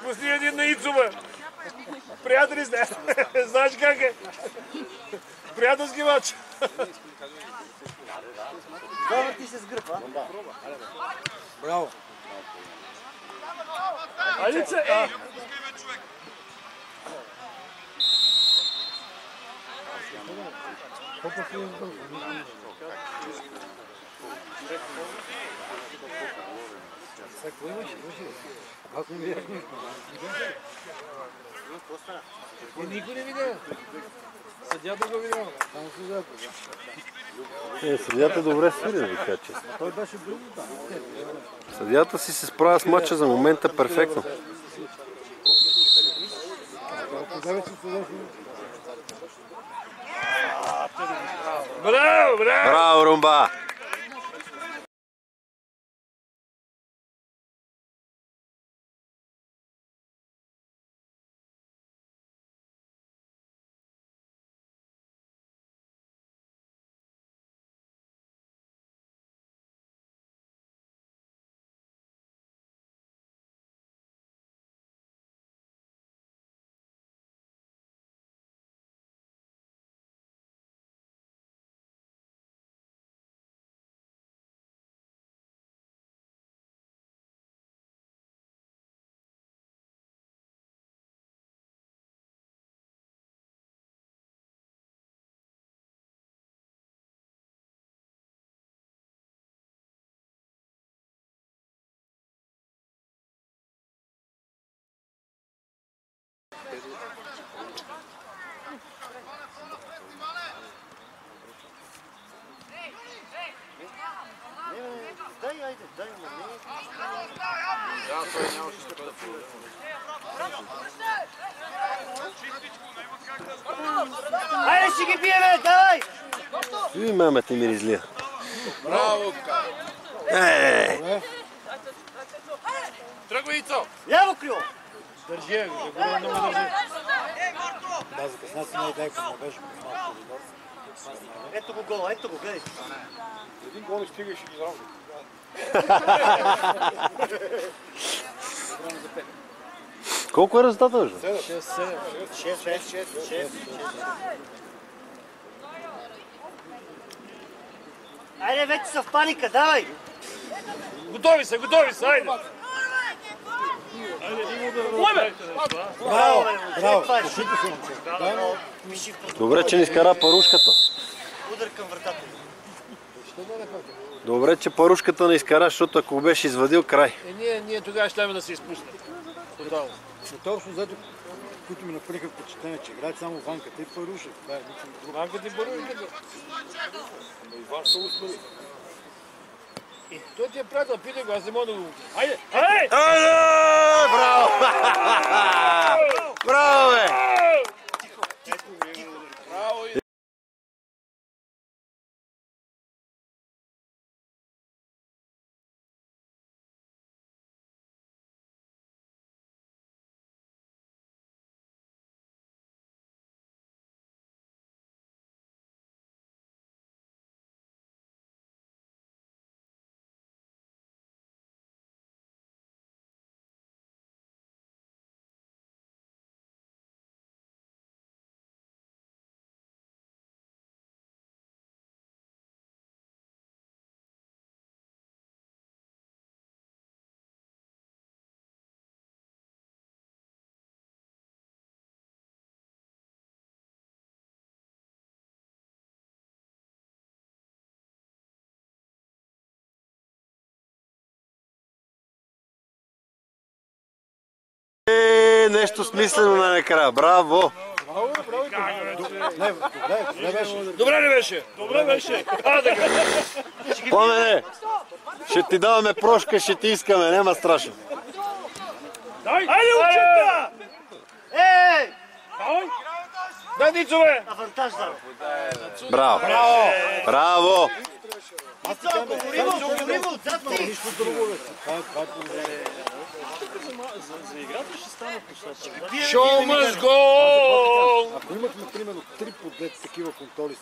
Пусни един на Ицо, бе! Приятели сте! Знаеш как е? Приятелски мач! Завърти се с гръб, а? Браво! Алице! Никой не видя. Съдята го видя. Съдията добре свири, да ви кажа честно. Той беше близо там. Съдията си се справя с матча за момента перфектно. Браво, браво! Браво, Румба! Дай, айде, дай му. Да, той нямаше да бъде Айде, ще ги биеме, давай! И мамата ми излия. Браво! Тръгва Ицо! Ляво крило! Държи я, да го много държи. Да, закъсня си най-дайко, не беше малко. Ето го гола, ето го, гледай. Един гол не стига и ще ги заражда. Колко е резултата, бе? 6. Айде, вече са в паника, давай! Готови са, айде! Браво, Браво! Добре, че ни изкара парушката. Удар към вратата. Добре, че парушката не изкара, защото ако беше извадил край. Ние тогава ще да се изпуснем. Тотално. Но точно взето, които ми направиха впечатление, че играят само Ванката и Паруша. Това е нищо друго. Ванката и Парушката. Иван ще го спори. Той ти е приятел, питай го, аз не мога да го... Айде! Айде! Браво! Браво, бе! Нещо смислено на накрая. Браво! Добре ли беше? Добре беше. Пламене, ще ти даваме прошка, ще ти искаме, нема страшно. Айде, учета! Ей! Дай, Дицове! Авантаж дава. Браво! Браво! Говоримо, отзад си! Show must go on! Ако имахме, примерно, 3 подред такива контроли,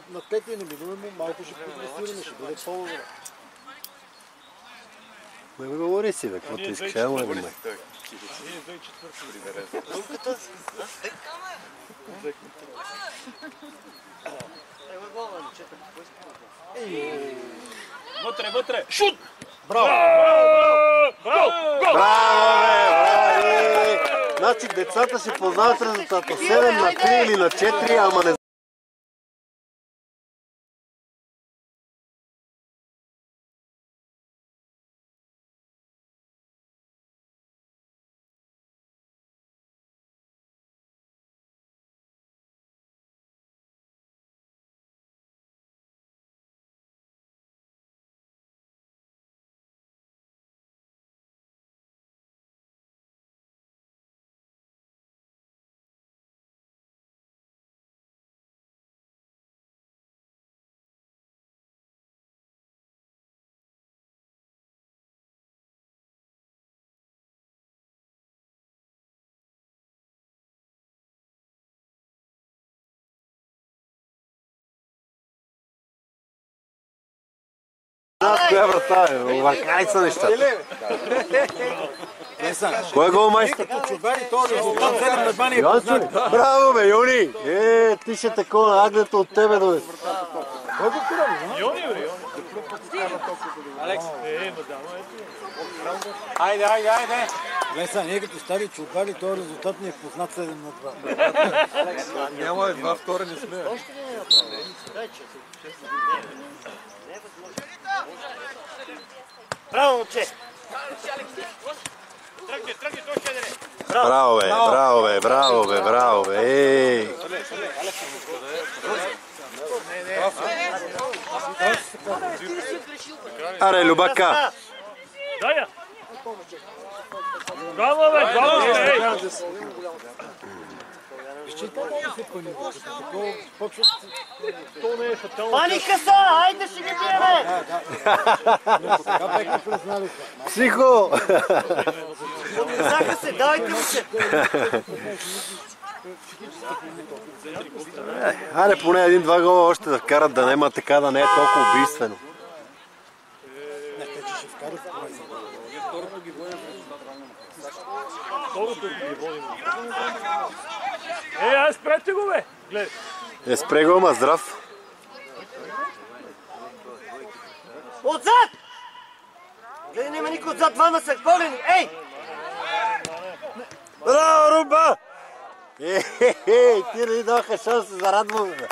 на петия неминуемо малко ще прогресираме, ще бъде по-добре. Ме говори си, бе, какво ти искаш? Ела, бе, май. Вътре! Шут! Браво! Браво! Браво, бе! Значи децата си познават резултата. 7 на 3 или на 4, ама не... Коя врата е? Овакай са нещата. Кой е голмайстър? Йончо ли? Браво, бе, Йони! Ти ще такова агнето от тебе, бе. Кой го кура, Йони, бе, Алекс. Айде. Гледай сега, ние като стари чулкари, този резултат ни е познат 7 на 2. Няма една втора не сме. Браво, момче! Браво, бе, браво, бе, браво, бе, браво, бе. Ей! Аре, Любака! Дай я! Браво, бе, браво, бе! Паника са! Айде ще ги биеме! Психо! Подвизаха се, давайте му се! Аре, поне 1-2 гола още да вкарат, да нема така, да не е толкова убийствено. Аз спрете го, бе! Спре го, ама здрав. Отзад! Гледай, няма никой отзад, двама са колени. Ей! Браво, Руба! Ти не даха шанс да зарадваме, бе.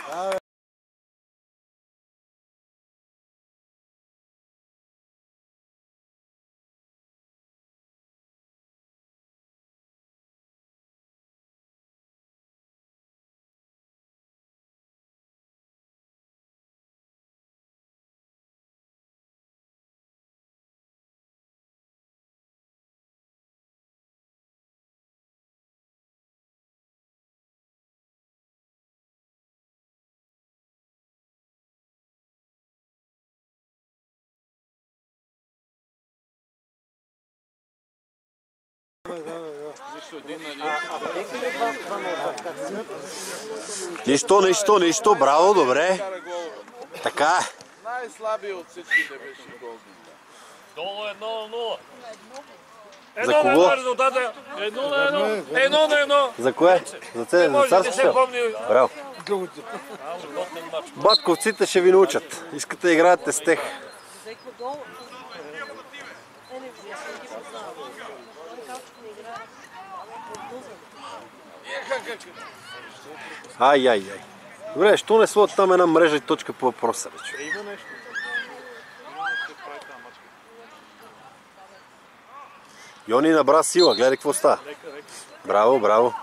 Нищо, браво, добре. Така е. Най-слабият от всичките беше гол. Долу 1-0. За кого? Резултата 1-1. За кое? За царското? Браво. Батковците ще ви научат. Искате да играете с тех. Ай. Добре, що не слот там една мрежа и точка по въпроса, вече? Има нещо. Йони набра сила, гледай какво става. Браво.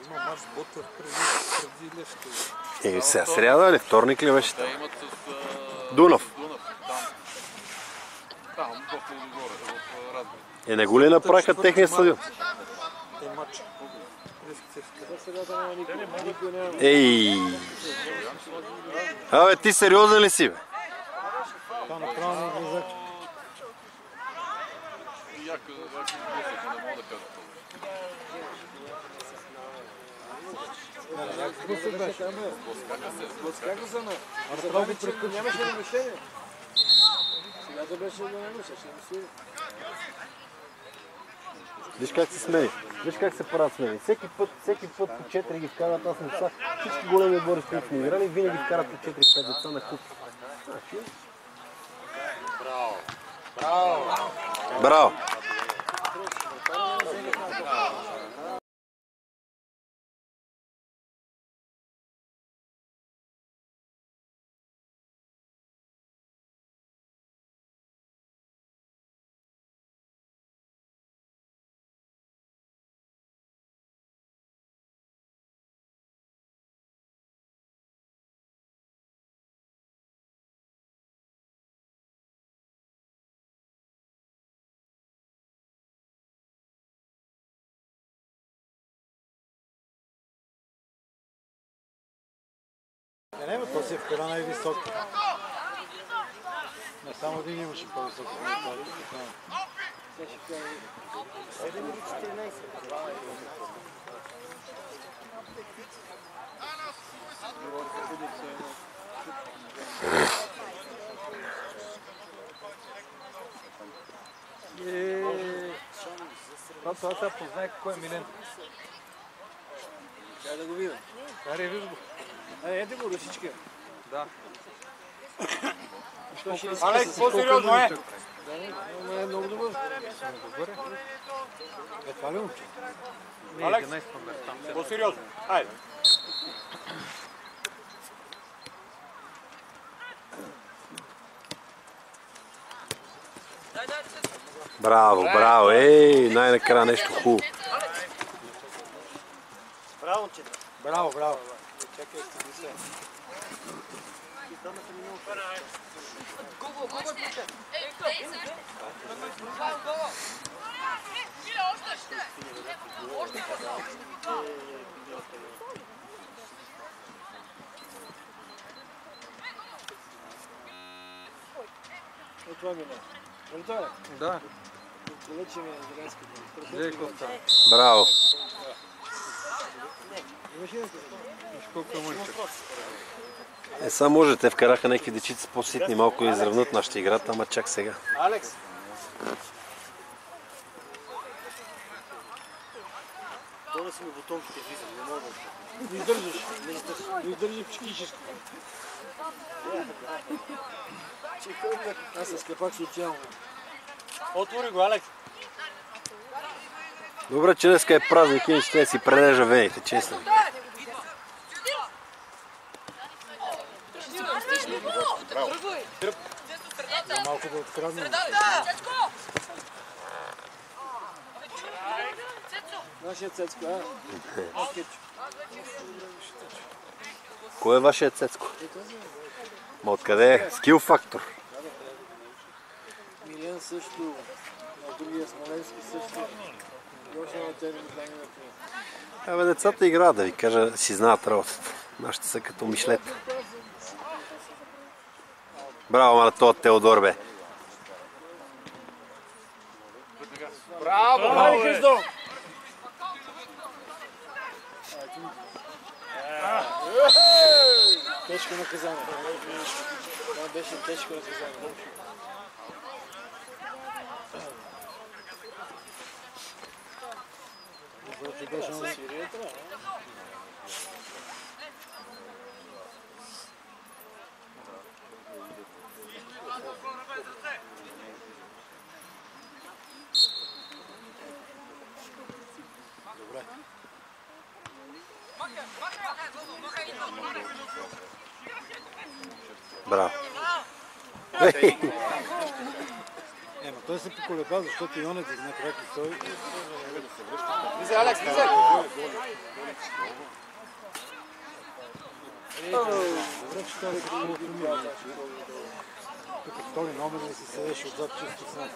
Има марш Ботев преди Левски. Сега сряда ли? Вторник ли беше? Те имат с Дунав. Там, горе, в Радбой. Не го ли направиха техния стадион? Ей! Абе, ти сериозен ли си, бе? Това направо не влиза. Як не мога да кажа. Как се на? Направо го прекъсна. Нямаше ли мишение? Сега да беше да не мисля, ще мисли. Виж как се смени. Виж как се правят смени. Всеки път по 4 ги вкарат. Аз не са. Всички големи отбори, с които сме играли, винаги вкарат по 4-5 деца на куп. Браво! Не, то си е вкара най-високо. Не, само един имаше по-високо. Това сега познае кой е Милен. Трябва да го видя. Аре, виж го. Еде го до всички. Да. Алекс, по-сериозно е! Да, е много добър. Добре. Е, това ли момче? Алекс, там. по-сериозно. Айде. Браво! Ей, най-накрая нещо хубаво. Браво, момчета. Браво. Чакай, стиги се. Това ми е. Това е? Да. Вече ми е зеленски. Гледай какво става. Браво! Виж колко е мънче. Сега може, те вкараха някакви дечици по-ситни, малко изравнат нашата играта, ама чак сега. Алекс, Горе са ми бутонките, влизам, не мога. Не издържаш. Не издържи психически. Аз с капак социално. Отвори го, Алекс. Добре, че днеска е празник и ще си прережа вените, честно. Малко да откраднем. Нашия Цецко, а? Кой е вашият Цецко? Ма откъде е? Скил фактор. Милен също, на другия Смоленски също. Още на тези механи на това. Абе, децата играят, да ви кажа, си знаят работата. Нашите са като мишлета. Браво, на този Теодор, бе. Браво! Браво, Христо! Тежко наказание. Това беше тежко наказание. Браво. Ема той се поколеба, защото Йонев на крак и той. Влизай, Алекс, влизай! Добре, че това е като фамилия. Тук втори номер не си седеше отзад чисто сам.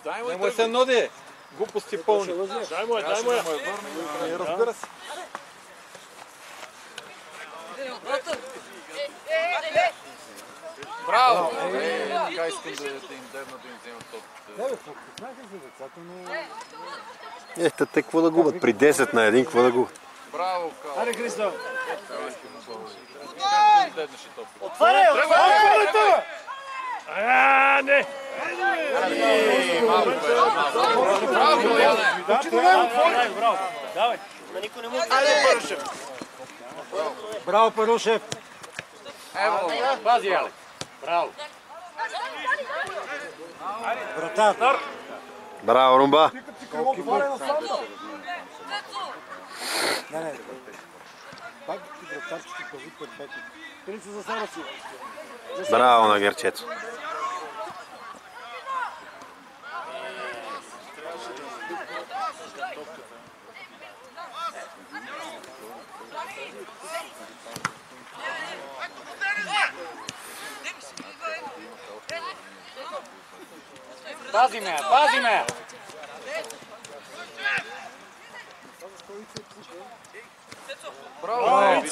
Дай му се ноди! Глупости пълни. Дай му дай му я. Разбира се. Браво! Така искам да им дебна да им вземат топката. Не бе, покуснаха се децата, но... Ехте, те какво да губят? При 10 на 1, какво да губят? Браво, Кал! Аре, Христо! Как да деднеш и топката? Отваряй! Отваряй! Не! Браво, Яне! Браво! Давай! На никой не му... Браво, Парушев! Ево! Пази, Алекс. Браво. Вратар! Браво, Румба! Не. Пак ти вратарчики пази перфектно. Принца за себе си. Браво на Герчето. Пази ме, пази ме. Браво!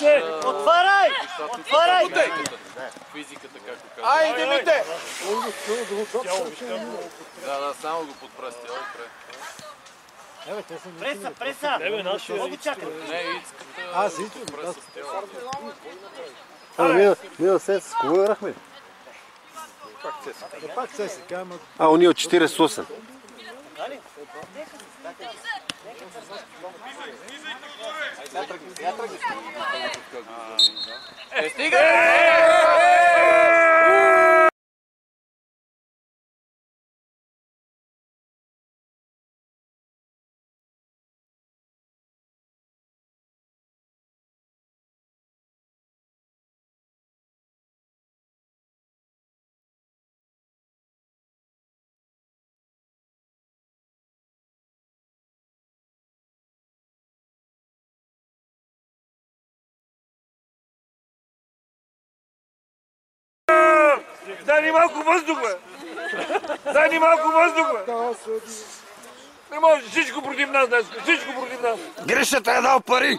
Отваряй! Отваряй! Физиката, както казва. Айде, мите! Да, само го подпръсти. Преса, преса! Много чакам. Не, Ицката... Аз Ицко, подпръса с тялото. Мина се с кого играхме? Пак се сега, ама... А, уния от 48. Стига! Дай ни малко въздух, бе! Дай ни малко въздух, бе! Не може, всичко против нас днес, всичко против нас! Гришата е дал пари!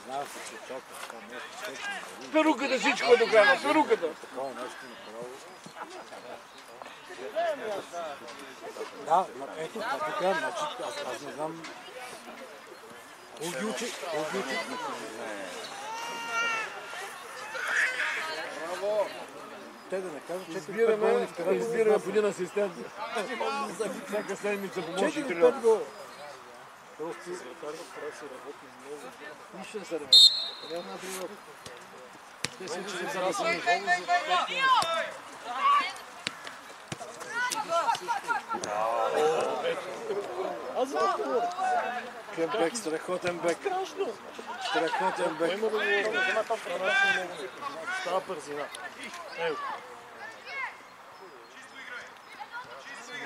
Знам се, че чака, това нещо стече. Перуката всичко е до края, перуката. Такова нещо направо. Да, ето, това така, значи, аз не знам. Кой ги учи? Те да не кажат, че Избираме по един асистент. Всяка седмица помощи 4-5 гола. Просто нищо не се работи. Няма тренировка. Те си учили за нас. Аз за това говоря. Кембек, страхотен бек. Страхотен бек. Има да говоря. Става бързина. Ево.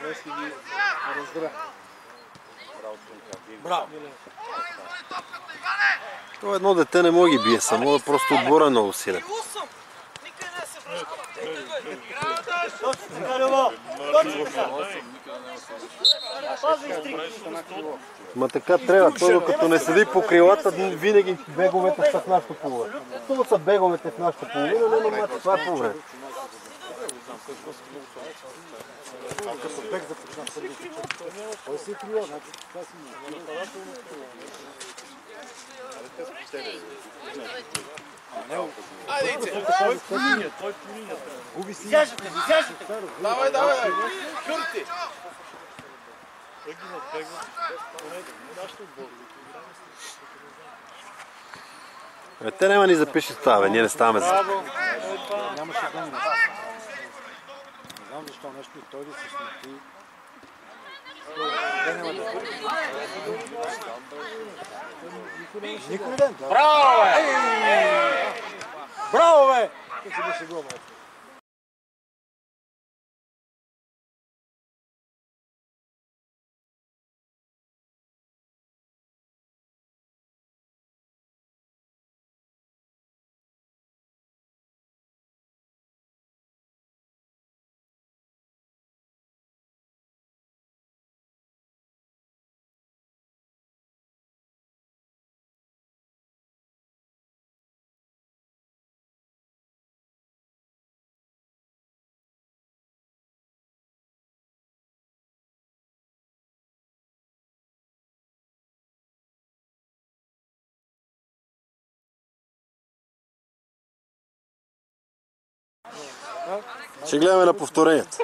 Лески ги раздра. Браво. То едно дете не може ги бие само, просто отбора е много силен. Ма така трябва, той докато не седи по крилата, винаги беговете са в нашата половина. Това са беговете в нашата половина, но няма това е по време. Като бек започна с съдите. Той се е крила, значи това си губи си. Давай! Кърти! Те няма ни запишат това, ние не ставаме за... Нямаше да не знам защо нещо и той да се смути. Те няма да... Никой ден. Браво, бе! Браво, бе! Те си беше гол, Ще гледаме на повторението.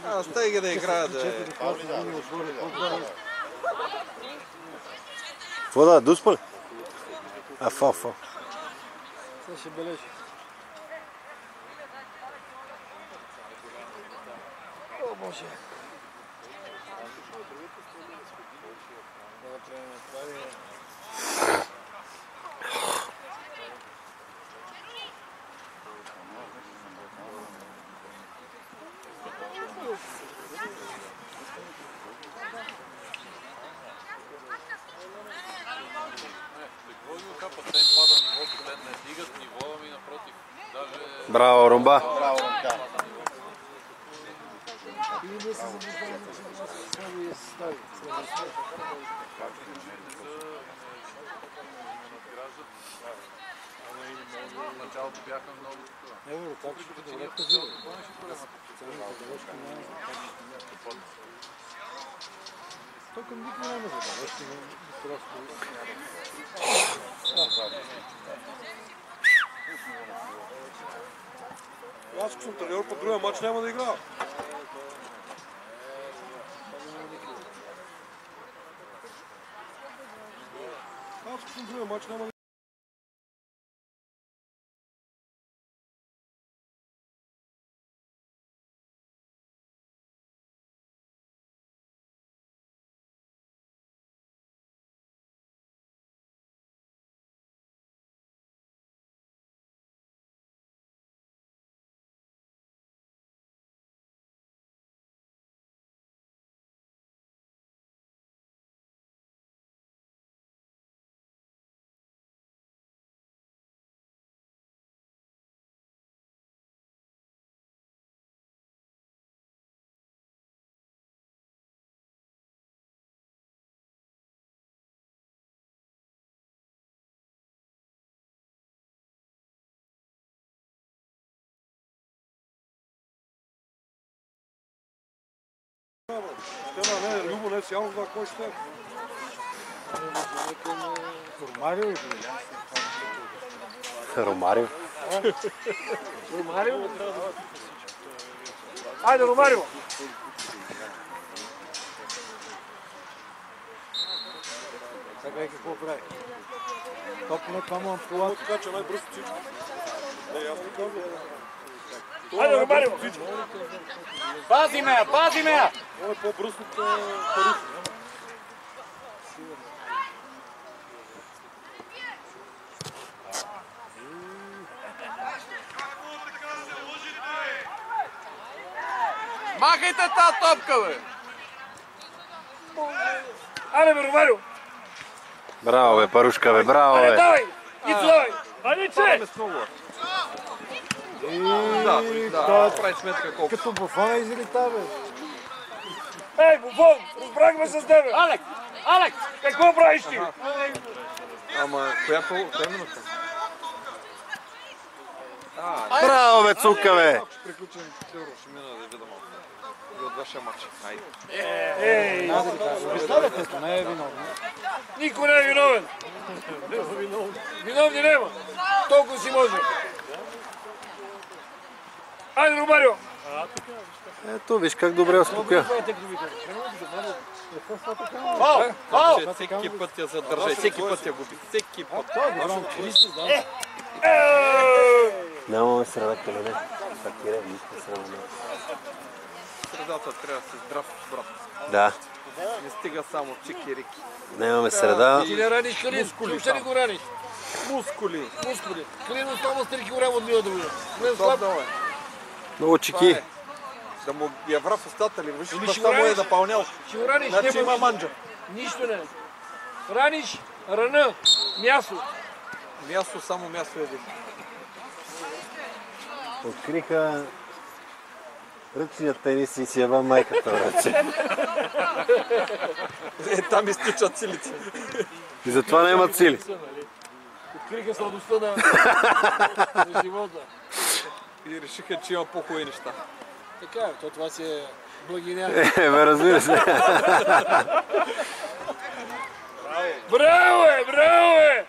Аз тега да играя да е. Какво да, дуспа ли? А, фал. Сега ще бележи. О, Боже. Браво, Румба. И ние се заблуждаваме, че само я стави. Началото бяха много такова. Евро, как ще добре кажи. Той към никой няма забележки, но просто... Аз ако съм треньор, по другия матч няма да играя. Аз ако съм другия матч няма да Не, Любо не цяло това, кой ще е? Ромарио или Ромарио. Ромарио? Айде, Ромарио! Сега и какво прави? Топне това му ампулата. Така че най-бързо всичко. Не, аз не казвам. Айде, Ромарио! Пази ме, пази ме! Това е по-бърз от Париж. Махайте тази топка, бе! Айде, бе, Ромарио! Браво, бе, Парушка, бе, браво, Айде, бе. давай! Ицо, давай! Айде, че! Да, прави сметка колко. Като Буфона излита, бе. Ей, Буфон, разбрахме с тебе! Алек! Алек! Какво правиш ти? Ама, коя минута? Браво, бе, Цука, бе. Ще приключим сигурно, ще мина да видя малко. И от вашия матч. Айде. Ей, Обясняването не е виновно. никой не е виновен! Виновни няма! Толкова си може! Айде, Ромарио! Ето, виж как добре успокоя. Всеки път я задържай, всеки път я губи. Всеки път. Нямаме среда, не. Стартира, нищо среда. Средата трябва да си здрав, брат. Да, Не стига само чики-рики. нямаме среда. Ти не раниш Калин, въобще не го раниш. Мускули. Мускули. Калин остава с 3 кг от миналата година. Не Слаб слаб. да е. Много чеки. Да му я вра в устата ли? Виж, Ами ще баща го му е раниш. напълнял. Ще го раниш, Значи има манджа. Нищо не. Раниш, рана, мясо. Мясо, само мясо еди. Откриха ръчният тенис и си ява майката ръче. Там изтичат силите. И затова нямат сили. Откриха сладостта на живота. И решиха, че има по-хубави неща. Така е, то това си е благиня. Бе, разбира се. Браво е, браво е!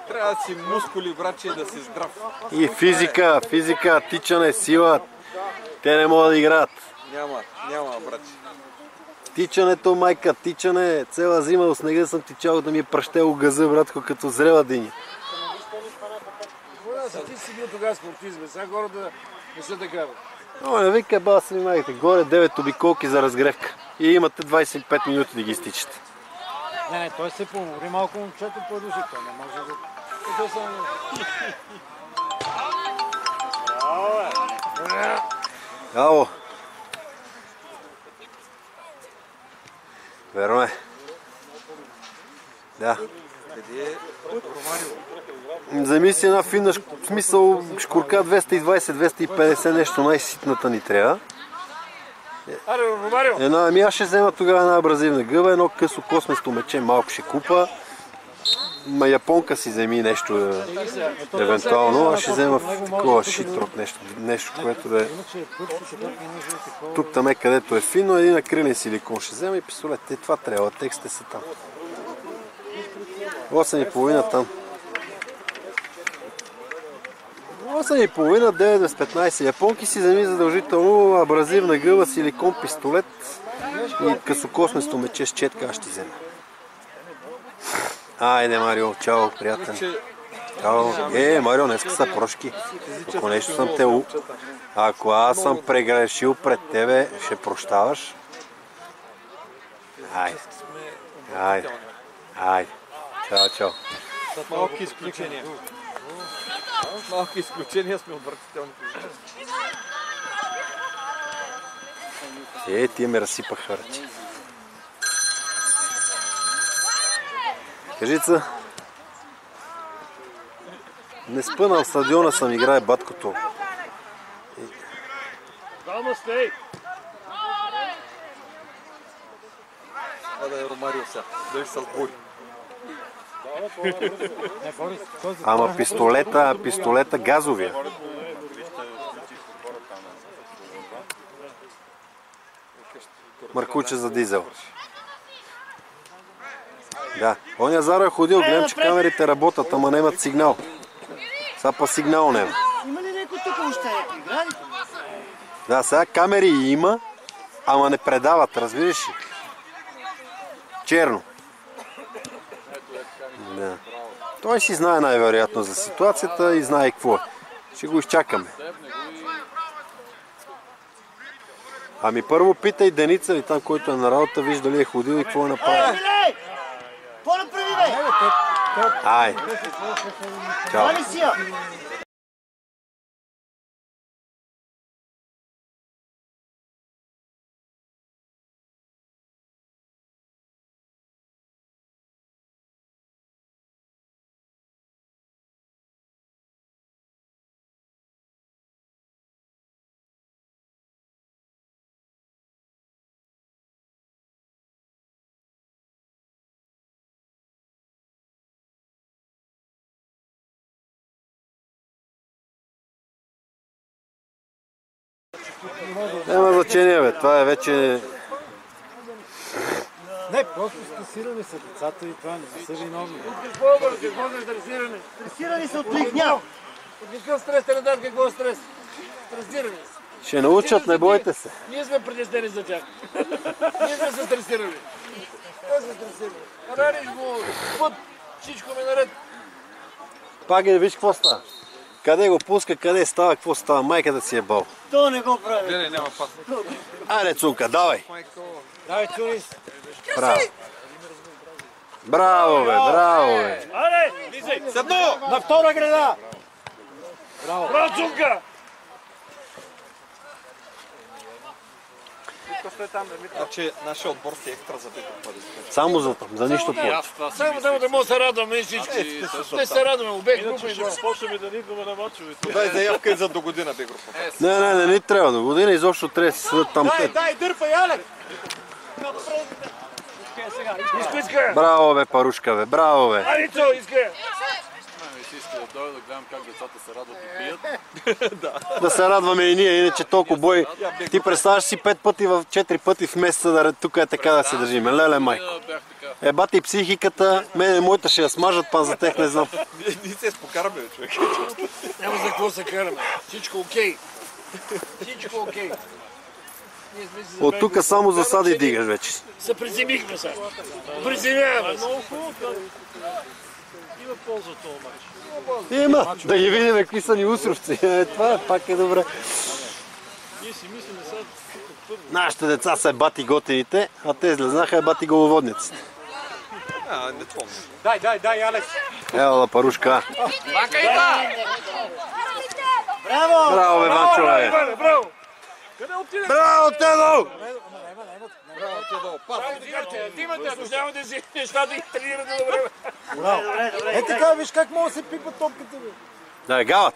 Трябва да си мускули, братче, да си здрав. И физика, тичане, сила. Те не могат да играят. Няма, братче. Тичането, майка, тичане. Цела зима до снега съм тичал да ми е пращело газа, братко, като зрела диня. Ти си бил тогава спортист, бе. Сега хората не са такава. О, не вика, ба, се внимавайте. Горе 9 обиколки за разгревка. И имате 25 минути да ги изтичате. Не, той се помори малко момчето по-души. Той не може да... Браво! Верно е. Да. Къде е Ромарио? Вземи си една финна, в смисъл шкурка 220-250, нещо най-ситната ни трябва. Аре, Ромарио! Ами аз ще взема тогава една абразивна гъба, едно късо косместо мече, малко ще купа. Ма японка си вземи нещо евентуално, аз ще взема такова шитрот, нещо, което да е тук там където е финно, един акрилен силикон ще взема и пистолет. Това трябва, текстите са там. 8,5 там. 8,5, 9 без 15. Японки си вземи задължително абразивна гъба, силикон, пистолет и късокосместо мече с четка аз ще взема. Айде, Марио, чао, приятел. Чао. Марио, днеска са прошки. Ако нещо съм те... Ако аз съм прегрешил пред тебе, ще прощаваш. Айде. Чао. Малки изключения. Малки изключения сме отвратителни. Тия ме разсипаха ръчи. Кажица, не спънал в стадиона съм, играе баткото. Далма стей! Да е Ромарио сега, да се сбори. Ама пистолета газовия. Маркуче за дизел. Да, оня Заро е ходил, гледам, че камерите работят, ама нямат сигнал. Сега па сигнал няма. Има ли някой тук още някой гради? Да, сега камери има, ама не предават, разбираш ли? Черно. Да. Той си знае най-вероятно за ситуацията и знае какво е. Ще го изчакаме. Ами първо питай Деница и там, който е на работа, виж дали е ходил и какво е направил. По-направи, бе! Ай! Чао! Али си я! Няма значение, бе. Това е вече... Не, просто стресирани са децата и това не са виновни. Какво е стресиране? Стресирани са от лихня! От какъв стрес те не дадат, какво е стрес? Стресирани са. Ще научат, не бойте се. Ние сме притеснени за тях. Ние сме се стресирали. Те се стресирали. Раниш го, път, всичко ми наред. Пак е, виж какво става. Къде го пуска, къде става, какво става. Майката си е бал. То не го прави. Гледай, няма пас. Айде, Цунка, давай. Давай, Цунис. Браво. Браво, бе, браво, бе. Аре, влизай. Седно! На втора града! Браво, Цунка! Значи нашия отбор си екстра за Беков бъде. Само за там, за нищо повече. Само да мога да се радваме всички. Ще се радваме, обект, група и два. Дай заявка и за до година, Бегров. Не ни трябва до година, изобщо трябва да си седат там. Дай, дърпай, Алек! Иска. Браво, бе, Парушка, бе, браво, бе. Алицо, иска. Иска да дойда да гледам как децата се радват и пият. Да се радваме и ние, иначе толкова бой. Ти представяш си 5 пъти, 4 пъти в месеца, да тук е така да се държиме. Леле, майко. Ебати психиката, мене моята ще я смажат, пан за тех не знам. Ние се спокараме, човек. Няма за какво се караме. Всичко окей. Всичко окей. От тук само засади дигаш вече. Се приземихме сега. Приземяваме се. Има полза от това мач. Има, да ги видим какви са ни усровци. Това пак е добре. Ние си мислим сега първо. Нашите деца са бати готините, а те излезнаха бати головодниците. Не помня. Дай, Алекс! Ела, Парушка. Браво! Браво, бе, Ванчо, бе. Браво! Браво, Тедо! Имате, нуждава да си нещата и тренирате добре. Е така, виж как мога да се пипа топката, бе. Да, гават.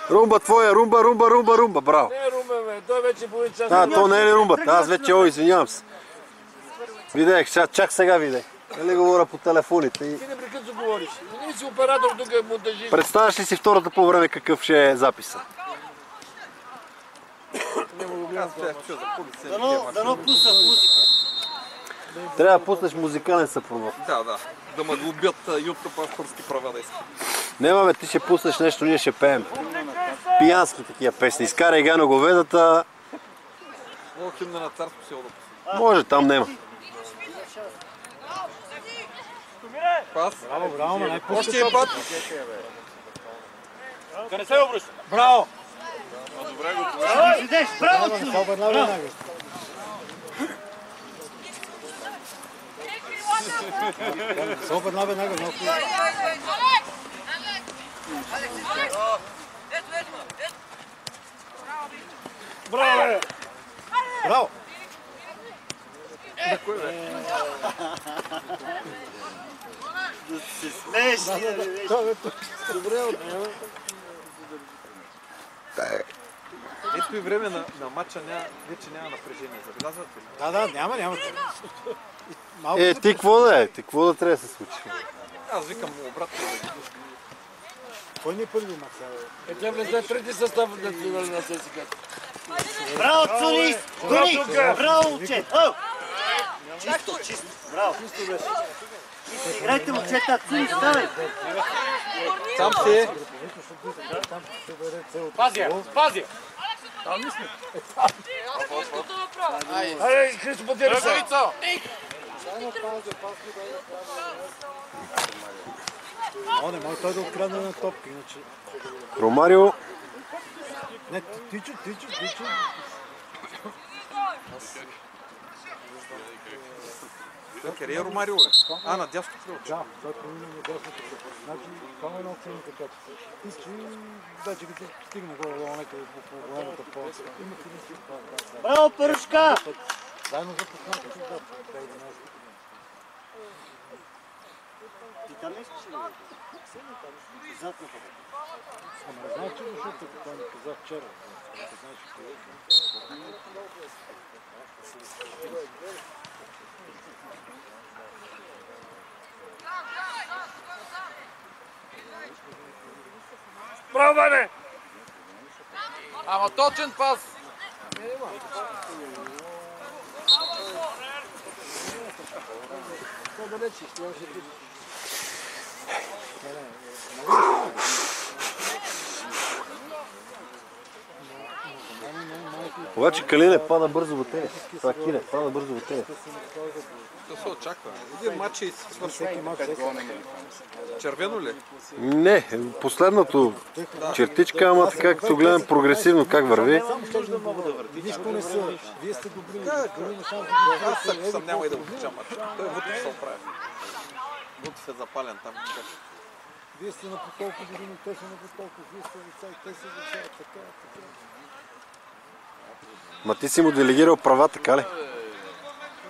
Румба твоя, румба, браво. Не, Румен, бе, той вече половин час. То не е ли румбата? Аз вече, извинявам се. Видех, чак сега видех. Нали говоря по телефоните. Ти непрекъснато говориш. Не си оператор тук е монтажист. Представяш ли си втората по време какъв ще е записа? Дано пуснат музика. Трябва да пуснеш музикален съпровод. Да. Да ме глобят YouTube авторски права да иска. Нема, бе, ти ще пуснеш нещо, ние ще пеем. Пиянски такива песни. Изкарай Гано говедата. Мога химна на царство село да пусна. Може, там нема. Пас. Браво, най-пуска. Още е път. Да не се обръща. Браво! Седеш, браво! Супер, веднага. Браво! Браво! Смееш! Ето и време на матча вече няма напрежение. Забелязвате ли? Да, няма. Ти какво да е? Ти какво да трябва да се случи? Аз викам обратно да ги Кой не е първи мач? Тя влезе трети състав на ЦСКА. Браво, Цунис! Цунис! Браво, момче! Чисто, чисто. Браво. Чисто беше. Играйте, момчета, Цунис, ставай! Сам си. Пази, пази! Айде, Христо, подели се! О, не може той да открадне на топка, иначе... Ромарио. Не, тича. Къде е Ромарио, бе? А, на дясно крило. Да, той промина на дясното крило. Значи, това е една оценка качество. Тичи, вече като стигне горе-долу някъде по големата полоса. Браво, Пършка! Заедно започнахме с да. Ти там не искаш ли? Зад на пътя. Ама не знаеш, че защото това ми каза вчера. Не знаеш, Браво, Ване! Ама точен пас! Обаче Калине пада бързо в тене. Това Кире пада бързо в тене. То се очаква. Един матч и се свършва. Червено ли? Не, последното чертичка, ама така като гледам прогресивно как върви. нищо не са. Вие сте добри. Има шанс Аз съм няма и да го включа матч. Той Вутов се оправи. Вутов е запален там. Вие сте на по толкова години, те са на по толкова. Вие сте деца и те са деца. Така. Ма ти си му делегирал права, така ли?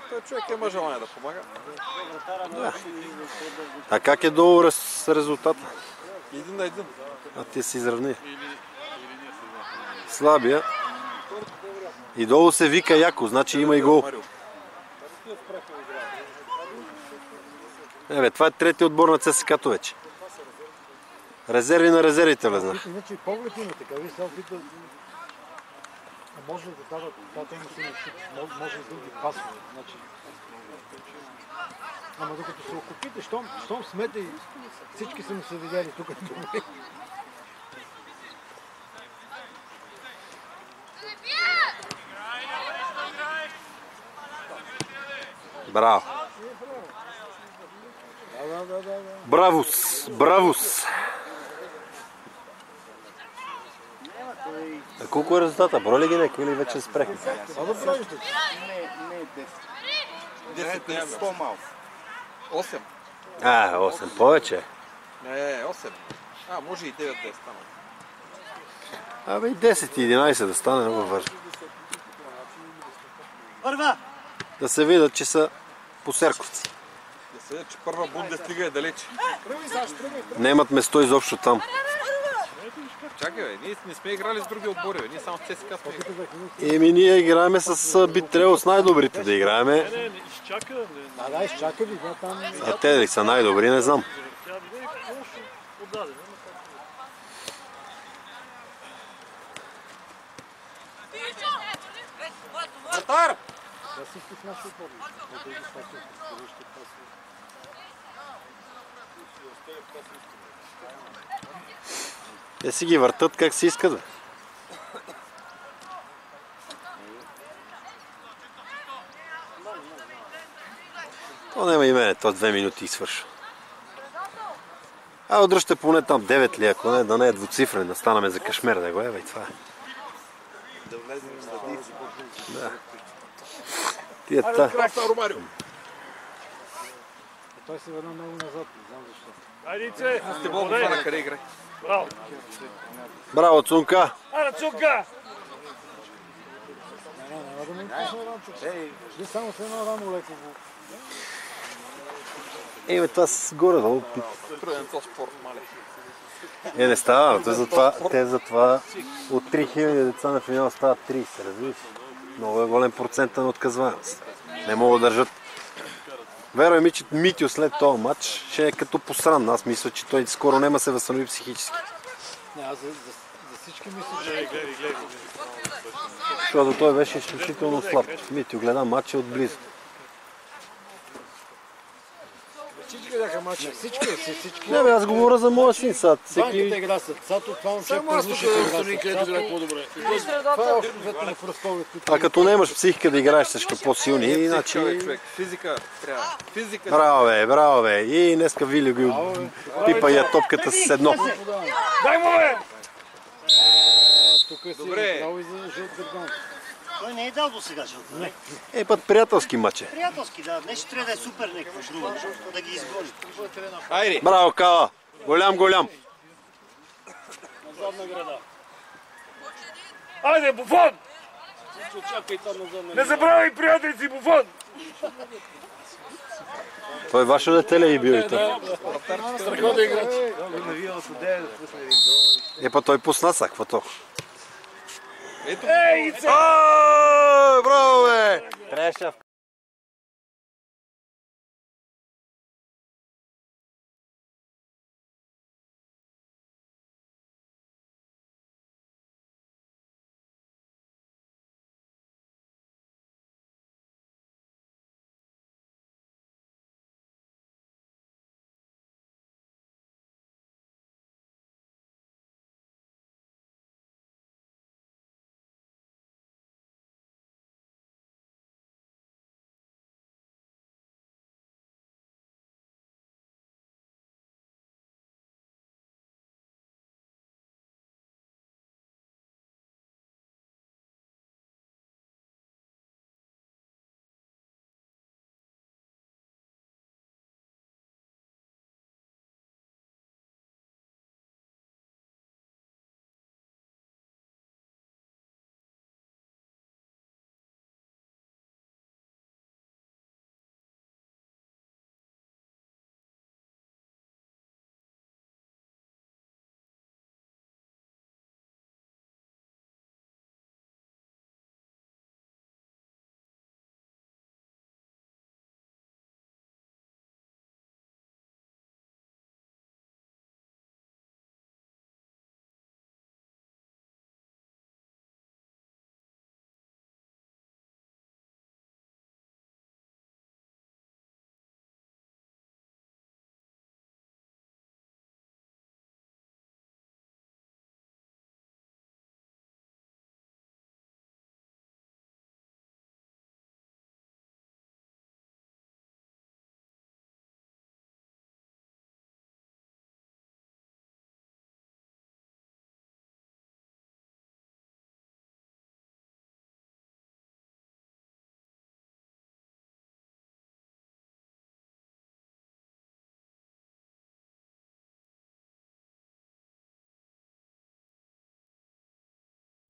Той човек има желание да помага. А как е долу с резултата? 1-1. А ти си изравни. Слабия. И долу се вика яко, значи има и гол. Това е третия отбор на ЦСКА-то вече. Резерви на резервите влезнах. Иначе поглед имате, как ви се опитват. Може да дават, това те не си може и други пасове. Значи... Ама докато се окупите, щом смете и всички са му се видяли тук. Браво! Бравус! Бравус! А колко е резултата? Броли ги някой или вече спрехме? Това да правите? Не, 10 е по-малко. 8. 8 повече. Не, 8. Може и 9 да е станало. Абе и 10 и 11 да стане много важно. Първа! Да се видят, че са посерковци. Да се видят, че първа Бундеслига е далече. Нямат место изобщо там. Чакай, бе, ние не сме играли с други отбори, бе. Ние само с ЦСКА сме играли. Ние играеме с би трябвало с най-добрите да играеме. Да, изчака ви, там... А те ли са най-добри, не знам. Вратар! Те си ги въртат как си искат, бе. То няма и мене, то 2 минути и свършва. Отдръжте поне там 9 ли, ако не, да не е двуцифрен, да станаме за кашмер, да го и това е. Да влезем в стадици. Да. Тия та. Той се върна много назад, не знам защо. Айде, Аз те мога да знам къде играе. браво! Браво, Цунка! Ара, Цунка! Няма да му пусна рамчо. Вие само с едно рамо леко го... Това с горе-долу. Труден то спорт, мале. Не става, те затова от 3000 деца на финал стават 30, разбираш? Много е голям процент на отказваемост. Не могат да държат. Вервай ми, че Митио след този матч ще е като посран. Аз мисля, че той скоро няма се възстанови психически. Не, аз за всички мисля, че гледай. Защото той беше изключително слаб. Митю гледа матча отблизо. Всички бяха мача. Всички. Не бе, аз говоря за моя син сега. Банките Всеки... игра с Цато, това момче Само аз тук страни, където играе по-добре. Това е общо на пръв поглед. А като нямаш психика да играеш срещу по-силни, иначе... Физика трябва. Физика. Браво бе. И днеска Вили го пипа я топката с едно. Дай му бе! Тук си Добре. право и за жълт картон. Той не е дал до сега жълт. Не. Път приятелски матче. Приятелски, да. Днес ще трябва да е супер някакво друго, да ги изгони. Айде. Браво, Кала. Голям. Задна града. Айде, Буфон! Не забравяй приятели си, Буфон! Той ваше дете ли е бил и той? Страхотен играч. Път той пусна са, какво то? Ей, Ице! Браво бе! Трябваше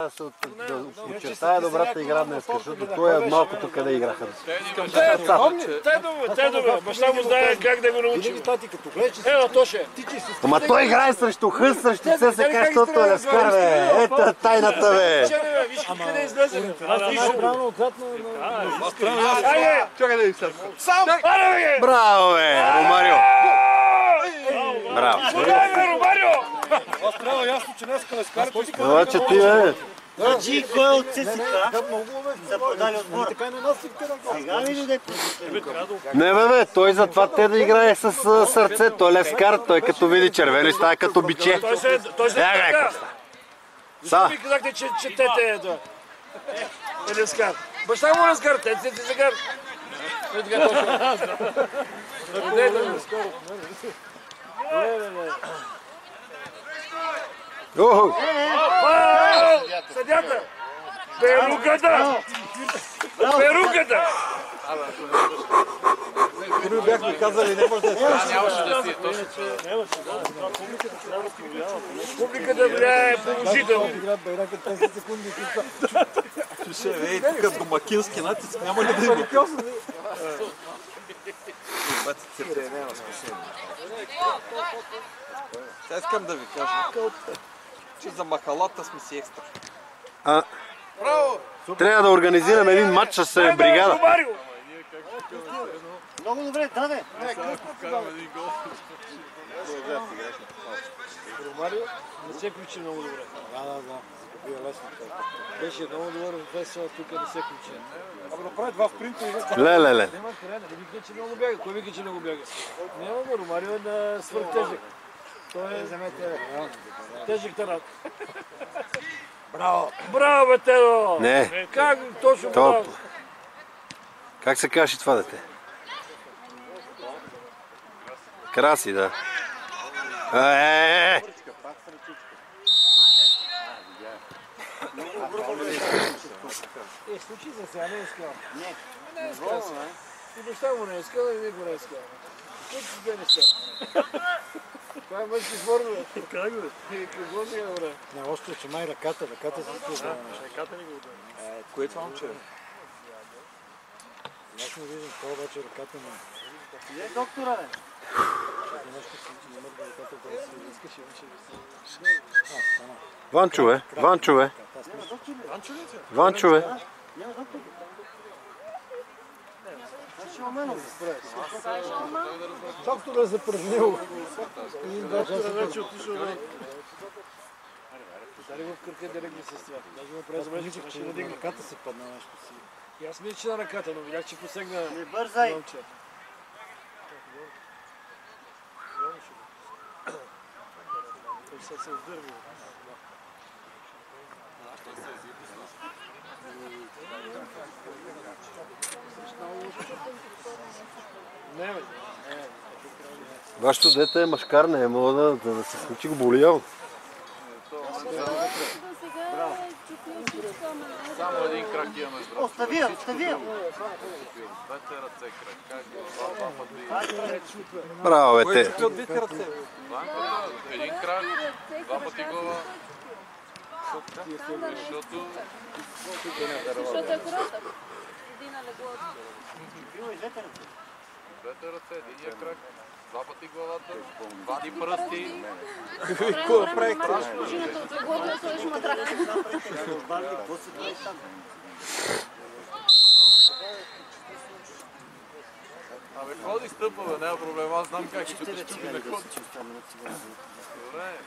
да се очертая добрата игра днес, защото той е малкото къде играха. Те добре, баща му знае как да го научи. Ето, Тоше. Ама той играе срещу Хъс, срещу ССК, защото е Левскар, бе. Ето тайната, бе. Виж къде излезе. Браво, бе, Ромарио. Браво. Аз трябва ясно, че днес Левскар... Това, че ти, бе. Значи, кой от ССК са продали отбора? Сега ли дойде? Не, бе, той затова те да играе с сърце. Той е Левскар, той като види червено и става като биче. Той се така. Защо ми казахте, че четете ето? Е Левскар. Баща му Левскар, те си Левскар. Е така точно. Съдята! Перуката! Перуката! Кирил бяхме казали, не може да е така. Нямаше да си, точно. Публиката влияе положително. Ей, тук домакински натиск, няма ли да има? Сега искам да ви кажа, че за махалата сме си екстра. Трябва да организираме един матч с бригада. Много добре, даде. Ромарио не се ключи много добре. Да. Бие лесно. Беше много добър в весела, тук не се ключи. Абе направи два спринта и вече. Ле. Няма къде, не вика, че много бяга. Кой вика, че много бяга? Няма го, Ромарио е на свърхтежък. Той е тежък тарат. Браво! Браво, бе, Тедо! Не. Как точно Това... браво? Как се каже това дете? Краси, да. Случи се сега, не е искал. Не е искал сега. И баща му не е искал, и вие го не е искал. Случи се две неща. Това е мъжки спор, бе. Как, бе? Какво ми е, бре? Не, още, че май ръката се случва. Ръката ли го удари? Кое е това момче? Аз не виждам това, обаче ръката ми. Е, доктора, бе. Нещо си намърда ръката да се искаше, Ванчове. Доктора е запразнил. Вече отишъл да... Дали го в кръка директно се стря. Даже му прави забележка, че ще надигне. Ръката се падна нещо си. И аз мисля, че на ръката, но видях, че посегна... Не бързай! Момче. Той сега се отдърви. Не, бе. Вашето дете е машкар, не е мога да се случи го боли явно. Само един крак имаме здрав. Остави я! Двете ръце крак. Два пъти. Браво, бе, те. Бланката, един крак, два пъти глава. Защото... Защото е коротък. Един на леглото. Двете ръце, единия крак, два пъти главата, вади пръсти. Какво прави? Махаш пружината от леглото и сложиш матрак. Абе, ходи стъпа, бе, няма проблем, аз знам как ще те щупи на ходи. Добре.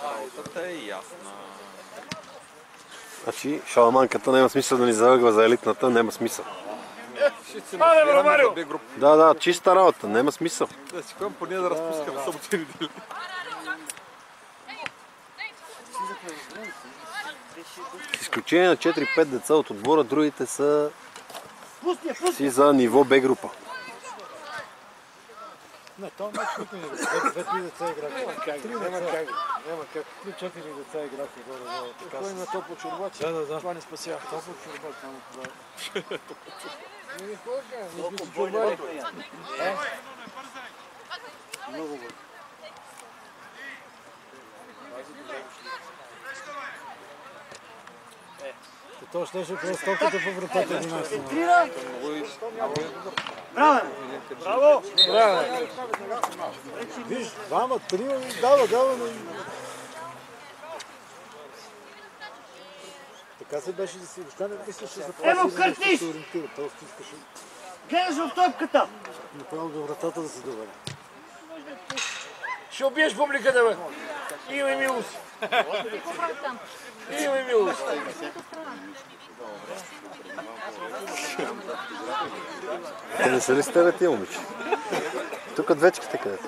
Работата е ясна. Значи, шаламанката няма смисъл да ни залъгва за елитната, няма смисъл. Абе, бе, Ромарио! Да, чиста работа, няма смисъл. Да си ходим поне да разпускаме събота и неделя. С изключение на 4-5 деца от отбора, другите са си за ниво Б група. Не, това матч никой не игра. Две деца играха. Няма как. 3-4 деца играха горе. Кой на топло чорбач? Да. Това не спасява. Топло чорбач само това. Не какво да чорбач. Много бързо. То щеше просто топката по вратата 11. Трира! Браво! Браво! Браво! Виж, двама, трима, дава, но... Така се беше да си въобще не мислеше за това. Ево, Къртис! Просто искаше Гледаш в топката! направо до вратата да се доведе. Ще убиеш публиката, бе! Имай милост! Имай милост! Те не са ли с тебе тия момиче? Тук двечките където.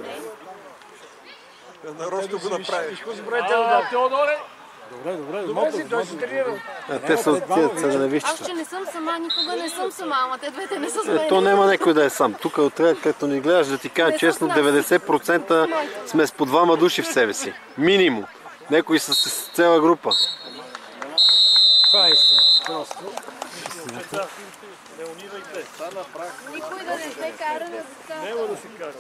Нарочно го направи. Виж какво си прави Теодоре? Добре си, той си тренирал. Те са тия невищите. Аз че не съм сама, никога не съм сама, ама те двете не са с мен. То няма някой да е сам. Тук отре, като ни гледаш, да ти кажа честно, 90% сме с по двама души в себе си. Минимум. Некои са с цяла група. Това е истина. Просто. Не унивайте. Стана прах. Никой да не се кара на деца. Няма да се кара.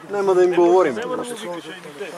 Няма да им говорим. Няма да му викаш едните.